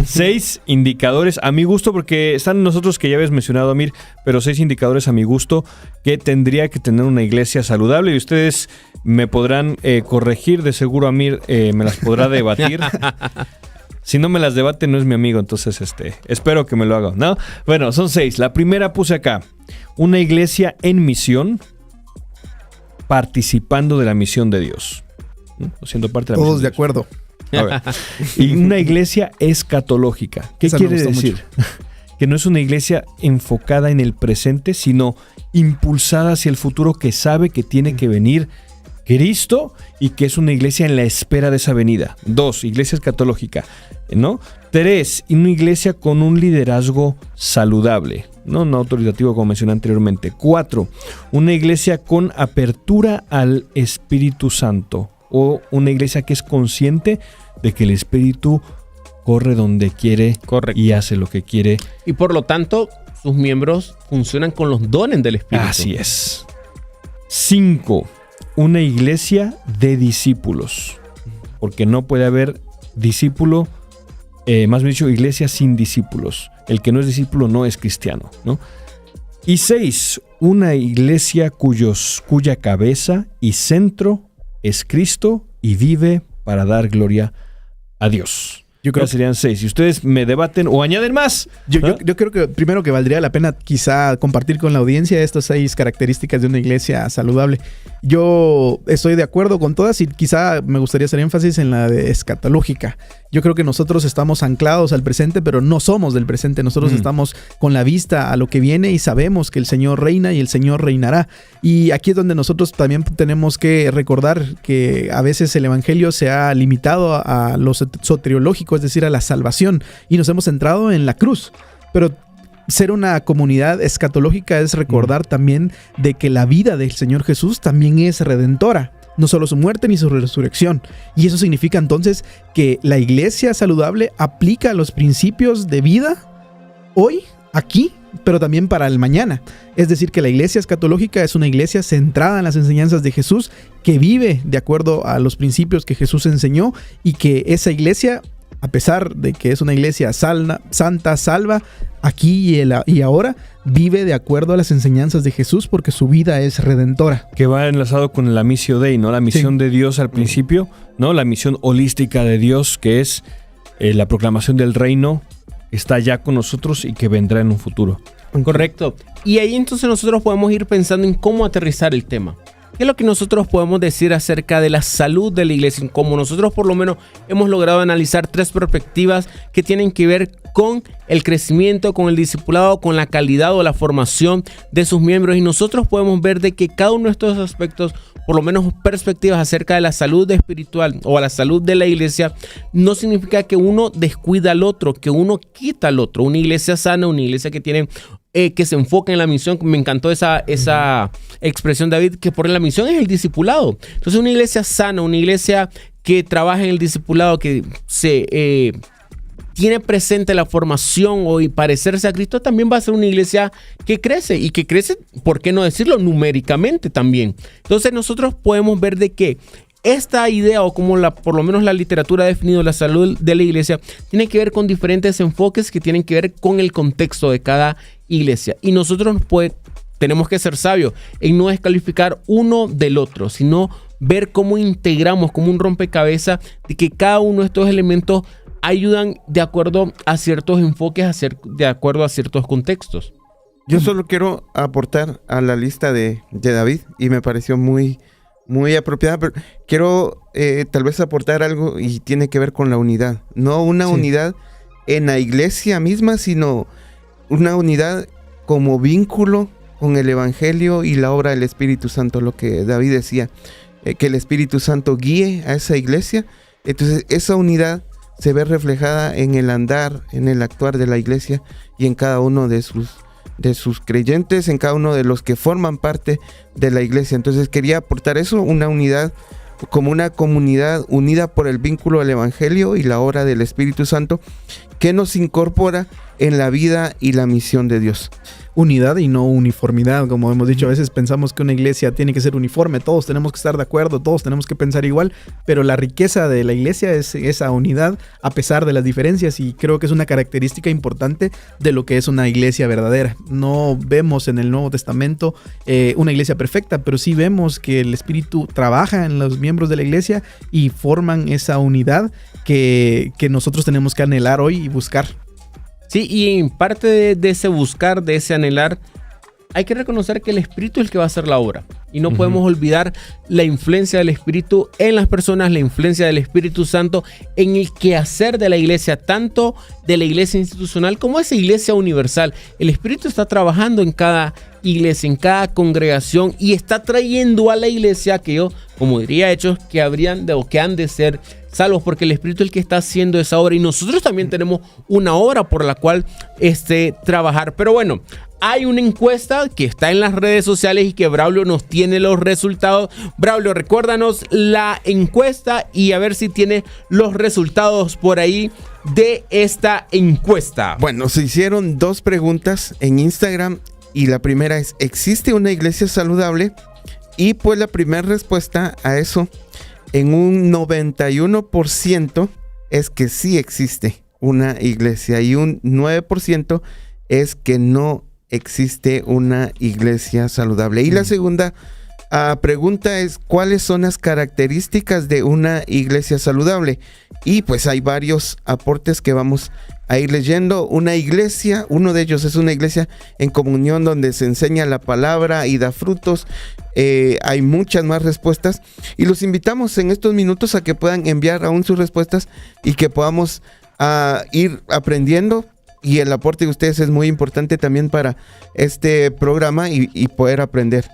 6 indicadores a mi gusto, porque están nosotros que ya habías mencionado, Amir, pero 6 indicadores a mi gusto que tendría que tener una iglesia saludable, y ustedes me podrán corregir, de seguro Amir me las podrá debatir. Si no me las debate no es mi amigo, entonces espero que me lo haga, ¿no? Bueno, son 6. La primera puse acá: una iglesia en misión, participando de la misión de Dios, ¿no? Siendo parte de la Todos misión de acuerdo. A ver. Y una iglesia escatológica. ¿Qué Esa quiere me gustó decir? Que no es una iglesia enfocada en el presente, sino impulsada hacia el futuro, que sabe que tiene que venir Cristo y que es una iglesia en la espera de esa venida. 2, iglesia escatológica, ¿no? 3, una iglesia con un liderazgo saludable, no autoritativo como mencioné anteriormente. 4, una iglesia con apertura al Espíritu Santo, o una iglesia que es consciente de que el Espíritu corre donde quiere. Correcto. Y hace lo que quiere. Y por lo tanto, sus miembros funcionan con los dones del Espíritu. Así es. 5. Una iglesia de discípulos. Porque no puede haber discípulo, más bien dicho, iglesia sin discípulos. El que no es discípulo no es cristiano, ¿no? Y 6. Una iglesia cuya cabeza y centro es Cristo y vive para dar gloria a Dios. Yo creo que serían 6. Si ustedes me debaten o añaden más. Yo creo que primero que valdría la pena quizá compartir con la audiencia estas 6 características de una iglesia saludable. Yo estoy de acuerdo con todas y quizá me gustaría hacer énfasis en la de escatológica. Yo creo que nosotros estamos anclados al presente, pero no somos del presente. Nosotros estamos con la vista a lo que viene y sabemos que el Señor reina y el Señor reinará. Y aquí es donde nosotros también tenemos que recordar que a veces el evangelio se ha limitado a lo soteriológico, es decir, a la salvación, y nos hemos centrado en la cruz. Pero ser una comunidad escatológica es recordar también de que la vida del Señor Jesús también es redentora. No solo su muerte ni su resurrección. Y eso significa entonces que la iglesia saludable aplica los principios de vida hoy, aquí, pero también para el mañana. Es decir, que la iglesia escatológica es una iglesia centrada en las enseñanzas de Jesús, que vive de acuerdo a los principios que Jesús enseñó, y que esa iglesia, a pesar de que es una iglesia santa, salva, aquí y ahora, vive de acuerdo a las enseñanzas de Jesús porque su vida es redentora. Que va enlazado con la misión Dei, ¿no? La misión de Dios al principio, ¿no? La misión holística de Dios, que es la proclamación del reino, está ya con nosotros y que vendrá en un futuro. Correcto. Y ahí entonces nosotros podemos ir pensando en cómo aterrizar el tema. ¿Qué es lo que nosotros podemos decir acerca de la salud de la iglesia? Como nosotros por lo menos hemos logrado analizar 3 perspectivas que tienen que ver con el crecimiento, con el discipulado, con la calidad o la formación de sus miembros. Y nosotros podemos ver de que cada uno de estos aspectos, por lo menos perspectivas acerca de la salud espiritual o a la salud de la iglesia, no significa que uno descuida al otro, que uno quita al otro. Una iglesia sana, una iglesia que tiene... que se enfoca en la misión. Me encantó esa expresión, David, que por la misión es el discipulado. Entonces una iglesia sana, una iglesia que trabaja en el discipulado, que se tiene presente la formación o y parecerse a Cristo, también va a ser una iglesia que crece, y que crece, ¿por qué no decirlo?, numéricamente también. Entonces nosotros podemos ver de que esta idea, o como por lo menos la literatura ha definido la salud de la iglesia, tiene que ver con diferentes enfoques que tienen que ver con el contexto de cada iglesia. Y nosotros tenemos que ser sabios en no descalificar uno del otro, sino ver cómo integramos como un rompecabezas, de que cada uno de estos elementos ayudan de acuerdo a ciertos enfoques, de acuerdo a ciertos contextos. Yo solo quiero aportar a la lista de David, y me pareció muy apropiada, pero quiero tal vez aportar algo, y tiene que ver con la unidad. No una unidad en la iglesia misma, sino una unidad como vínculo con el evangelio y la obra del Espíritu Santo, lo que David decía, que el Espíritu Santo guíe a esa iglesia. Entonces esa unidad se ve reflejada en el andar, en el actuar de la iglesia y en cada uno de sus creyentes, en cada uno de los que forman parte de la iglesia. Entonces quería aportar eso, una unidad como una comunidad unida por el vínculo del evangelio y la obra del Espíritu Santo, que nos incorpora en la vida y la misión de Dios. Unidad y no uniformidad, como hemos dicho. A veces pensamos que una iglesia tiene que ser uniforme, todos tenemos que estar de acuerdo, todos tenemos que pensar igual, pero la riqueza de la iglesia es esa unidad a pesar de las diferencias, y creo que es una característica importante de lo que es una iglesia verdadera. No vemos en el Nuevo Testamento una iglesia perfecta, pero sí vemos que el Espíritu trabaja en los miembros de la iglesia y forman esa unidad que nosotros tenemos que anhelar hoy y buscar. Sí, y en parte de ese buscar, de ese anhelar, hay que reconocer que el Espíritu es el que va a hacer la obra. Y no podemos olvidar la influencia del Espíritu en las personas, la influencia del Espíritu Santo en el quehacer de la iglesia, tanto de la iglesia institucional como esa iglesia universal. El Espíritu está trabajando en cada iglesia, en cada congregación, y está trayendo a la iglesia aquellos, como diría Hechos, que han de ser salvos, porque el Espíritu es el que está haciendo esa obra, y nosotros también tenemos una obra por la cual trabajar. Pero bueno, hay una encuesta que está en las redes sociales y que Braulio nos tiene los resultados. Braulio, recuérdanos la encuesta y a ver si tiene los resultados por ahí de esta encuesta. Bueno, se hicieron 2 preguntas en Instagram, y la primera es: ¿existe una iglesia saludable? Y pues la primera respuesta a eso, en un 91%, es que sí existe una iglesia, y un 9% es que no existe una iglesia saludable. Y la segunda pregunta es: ¿cuáles son las características de una iglesia saludable? Y pues hay varios aportes que vamos a ir leyendo. Una iglesia, uno de ellos es una iglesia en comunión donde se enseña la palabra y da frutos. Hay muchas más respuestas y los invitamos en estos minutos a que puedan enviar aún sus respuestas y que podamos ir aprendiendo, y el aporte de ustedes es muy importante también para este programa y poder aprender.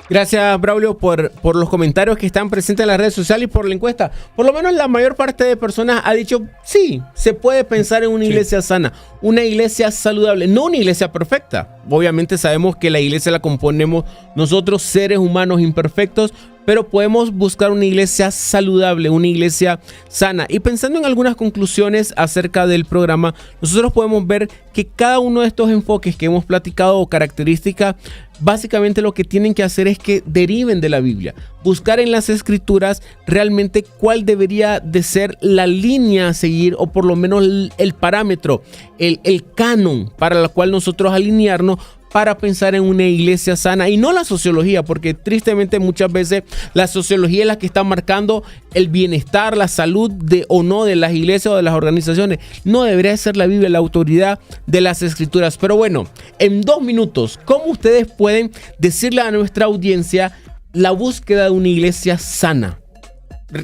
Gracias, Braulio, por los comentarios que están presentes en las redes sociales y por la encuesta. Por lo menos la mayor parte de personas ha dicho, sí, se puede pensar en una iglesia sana, una iglesia saludable, no una iglesia perfecta. Obviamente sabemos que la iglesia la componemos nosotros, seres humanos imperfectos, pero podemos buscar una iglesia saludable, una iglesia sana. Y pensando en algunas conclusiones acerca del programa, nosotros podemos ver que cada uno de estos enfoques que hemos platicado o características, básicamente lo que tienen que hacer es que deriven de la Biblia. Buscar en las escrituras realmente cuál debería de ser la línea a seguir, o por lo menos el parámetro, el canon para el cual nosotros alinearnos para pensar en una iglesia sana, y no la sociología, porque tristemente muchas veces la sociología es la que está marcando el bienestar, la salud o no de las iglesias o de las organizaciones. No debería ser la Biblia la autoridad de las escrituras. Pero bueno, en 2 minutos, ¿cómo ustedes pueden decirle a nuestra audiencia la búsqueda de una iglesia sana?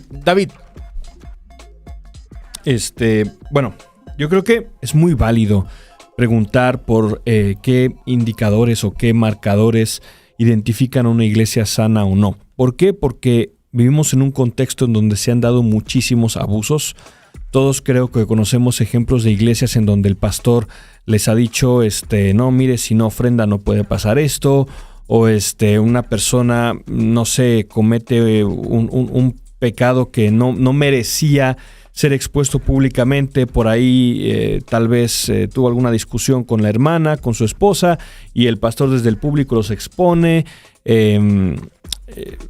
David. Bueno, yo creo que es muy válido preguntar por qué indicadores o qué marcadores identifican a una iglesia sana o no. ¿Por qué? Porque vivimos en un contexto en donde se han dado muchísimos abusos. Todos creo que conocemos ejemplos de iglesias en donde el pastor les ha dicho, no, mire, si no ofrenda no puede pasar esto, o una persona, no sé, comete un pecado que no merecía ser expuesto públicamente. Por ahí tal vez tuvo alguna discusión con la hermana, con su esposa, y el pastor desde el público los expone,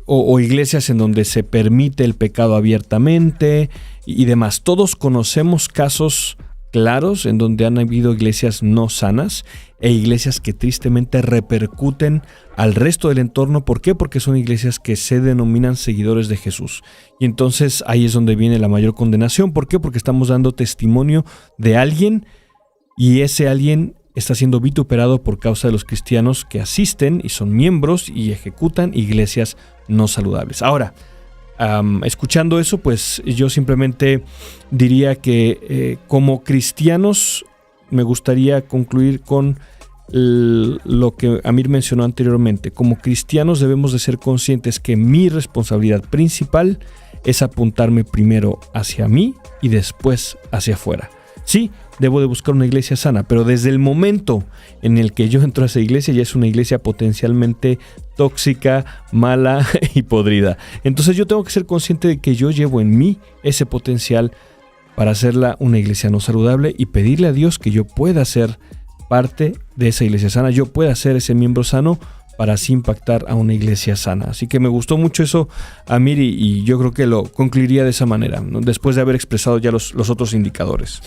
o iglesias en donde se permite el pecado abiertamente y demás. Todos conocemos casos claros en donde han habido iglesias no sanas e iglesias que tristemente repercuten al resto del entorno. ¿Por qué? Porque son iglesias que se denominan seguidores de Jesús. Y entonces ahí es donde viene la mayor condenación. ¿Por qué? Porque estamos dando testimonio de alguien, y ese alguien está siendo vituperado por causa de los cristianos que asisten y son miembros y ejecutan iglesias no saludables. Ahora, escuchando eso, pues yo simplemente diría que como cristianos me gustaría concluir con lo que Amir mencionó anteriormente. Como cristianos debemos de ser conscientes que mi responsabilidad principal es apuntarme primero hacia mí y después hacia afuera. Sí, debo de buscar una iglesia sana, pero desde el momento en el que yo entro a esa iglesia, ya es una iglesia potencialmente tóxica, mala y podrida. Entonces yo tengo que ser consciente de que yo llevo en mí ese potencial para hacerla una iglesia no saludable, y pedirle a Dios que yo pueda ser parte de esa iglesia sana, yo pueda ser ese miembro sano para así impactar a una iglesia sana. Así que me gustó mucho eso, Amir, y yo creo que lo concluiría de esa manera, ¿no? Después de haber expresado ya los otros indicadores.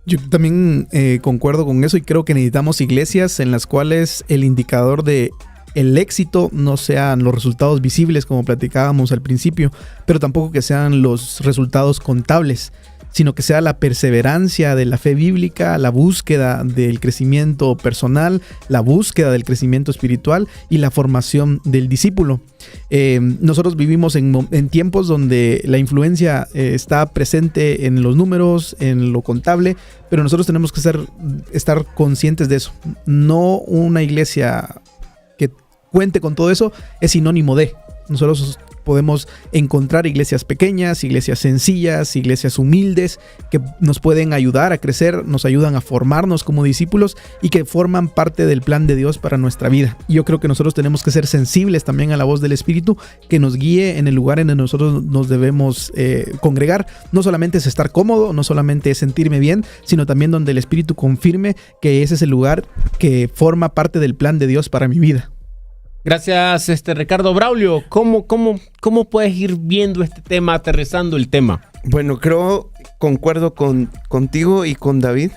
Yo también concuerdo con eso, y creo que necesitamos iglesias en las cuales el indicador de el éxito no sean los resultados visibles, como platicábamos al principio, pero tampoco que sean los resultados contables, sino que sea la perseverancia de la fe bíblica, la búsqueda del crecimiento personal, la búsqueda del crecimiento espiritual y la formación del discípulo. Nosotros vivimos en tiempos donde la influencia está presente en los números, en lo contable, pero nosotros tenemos que estar conscientes de eso. No una iglesia que cuente con todo eso es sinónimo de. Nosotros podemos encontrar iglesias pequeñas, iglesias sencillas, iglesias humildes que nos pueden ayudar a crecer, nos ayudan a formarnos como discípulos y que forman parte del plan de Dios para nuestra vida. Y yo creo que nosotros tenemos que ser sensibles también a la voz del Espíritu que nos guíe en el lugar en el que nosotros nos debemos congregar. No solamente es estar cómodo, no solamente es sentirme bien, sino también donde el Espíritu confirme que ese es el lugar que forma parte del plan de Dios para mi vida. Gracias, Ricardo. Braulio, ¿cómo puedes ir viendo este tema, aterrizando el tema? Bueno, concuerdo contigo y con David.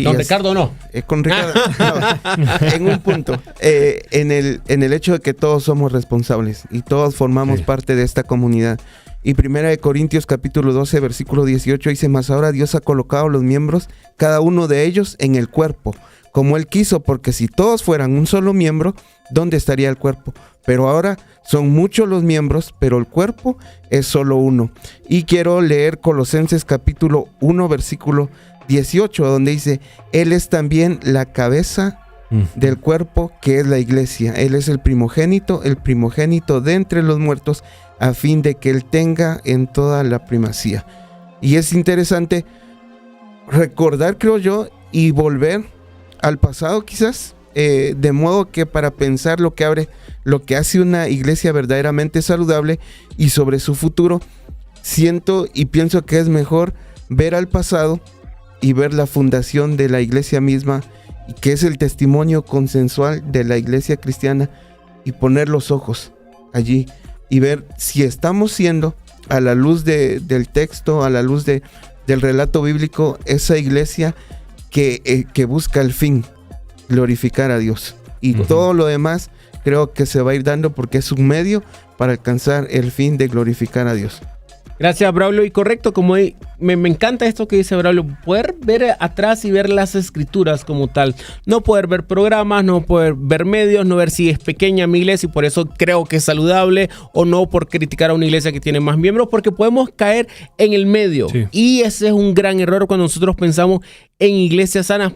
Don Ricardo no. Con Ricardo, no, en un punto, en el hecho de que todos somos responsables y todos formamos parte de esta comunidad. Y 1 Corintios capítulo 12, versículo 18 dice: mas ahora Dios ha colocado los miembros, cada uno de ellos, en el cuerpo, como Él quiso, porque si todos fueran un solo miembro, ¿dónde estaría el cuerpo? Pero ahora son muchos los miembros, pero el cuerpo es solo uno. Y quiero leer Colosenses capítulo 1, versículo 18, donde dice: Él es también la cabeza del cuerpo, que es la iglesia. Él es el primogénito de entre los muertos, a fin de que Él tenga en toda la primacía. Y es interesante recordar, creo yo, y volver al pasado quizás, de modo que para pensar lo que hace una iglesia verdaderamente saludable y sobre su futuro, siento y pienso que es mejor ver al pasado y ver la fundación de la iglesia misma, que es el testimonio consensual de la iglesia cristiana, y poner los ojos allí y ver si estamos siendo, a la luz del texto, a la luz del relato bíblico, esa iglesia que busca el fin, glorificar a Dios. Y todo lo demás creo que se va a ir dando, porque es un medio para alcanzar el fin de glorificar a Dios. Gracias, Braulio. Y correcto, como me encanta esto que dice Braulio, poder ver atrás y ver las escrituras como tal. No poder ver programas, no poder ver medios, no ver si es pequeña mi iglesia y por eso creo que es saludable, o no por criticar a una iglesia que tiene más miembros, porque podemos caer en el medio. Sí. Y ese es un gran error cuando nosotros pensamos en iglesias sanas.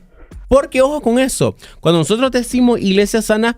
Porque ojo con eso, cuando nosotros decimos iglesia sana,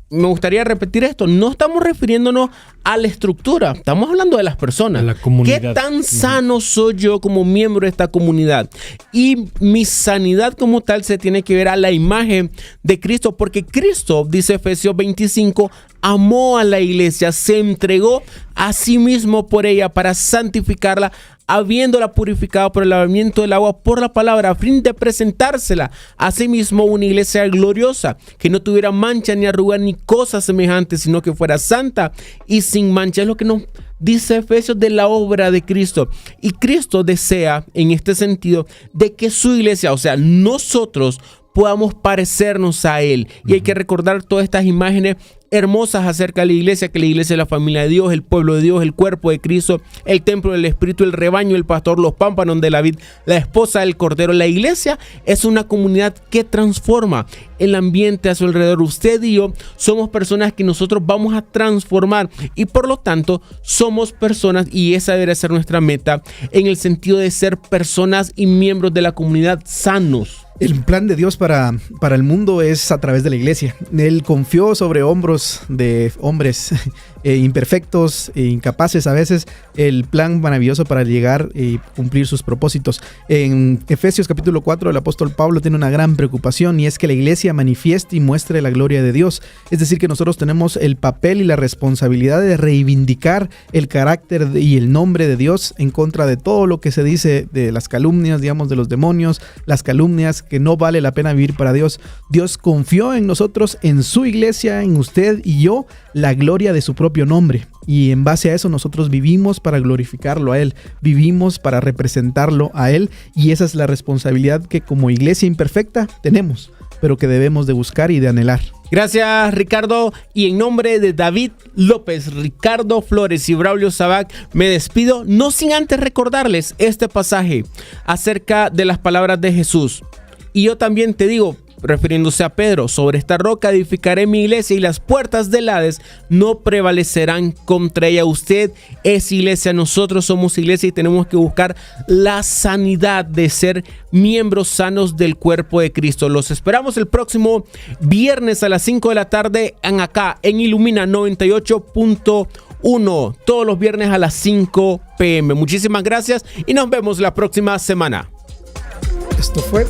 me gustaría repetir esto, no estamos refiriéndonos a la estructura, estamos hablando de las personas. La comunidad. ¿Qué tan sano soy yo como miembro de esta comunidad? Y mi sanidad como tal se tiene que ver a la imagen de Cristo, porque Cristo, dice Efesios 25, amó a la iglesia, se entregó a sí mismo por ella para santificarla, habiéndola purificado por el lavamiento del agua por la palabra, a fin de presentársela a sí mismo una iglesia gloriosa, que no tuviera mancha ni arruga ni cosas semejantes, sino que fuera santa y sin mancha. Es lo que nos dice Efesios de la obra de Cristo. Y Cristo desea, en este sentido, de que su iglesia, o sea, nosotros, podamos parecernos a Él. Y hay que recordar todas estas imágenes hermosas acerca de la iglesia, que la iglesia es la familia de Dios, el pueblo de Dios, el cuerpo de Cristo, el templo del Espíritu, el rebaño, el pastor, los pámpanos de la vid, la esposa del cordero. La iglesia es una comunidad que transforma el ambiente a su alrededor. Usted y yo somos personas que nosotros vamos a transformar, y por lo tanto somos personas, y esa debería ser nuestra meta, en el sentido de ser personas y miembros de la comunidad sanos. El plan de Dios para el mundo es a través de la iglesia. Él confió sobre hombros de hombres imperfectos e incapaces a veces el plan maravilloso para llegar y cumplir sus propósitos. En Efesios capítulo 4 el apóstol Pablo tiene una gran preocupación, y es que la iglesia manifieste y muestre la gloria de Dios. Es decir, que nosotros tenemos el papel y la responsabilidad de reivindicar el carácter y el nombre de Dios en contra de todo lo que se dice de las calumnias, digamos, de los demonios, las calumnias, que no vale la pena vivir para Dios. Dios confió en nosotros, en su iglesia, en usted y yo, la gloria de su propio nombre. Y en base a eso nosotros vivimos para glorificarlo a Él, vivimos para representarlo a Él, y esa es la responsabilidad que como iglesia imperfecta tenemos, pero que debemos de buscar y de anhelar. Gracias, Ricardo, y en nombre de David López, Ricardo Flores y Braulio Sabac, me despido, no sin antes recordarles este pasaje acerca de las palabras de Jesús. Y yo también te digo, refiriéndose a Pedro, sobre esta roca edificaré mi iglesia y las puertas del Hades no prevalecerán contra ella. Usted es iglesia, nosotros somos iglesia, y tenemos que buscar la sanidad de ser miembros sanos del cuerpo de Cristo. Los esperamos el próximo viernes a las 5 de la tarde acá en Ilumina 98.1, todos los viernes a las 5 p.m. Muchísimas gracias y nos vemos la próxima semana. Esto fue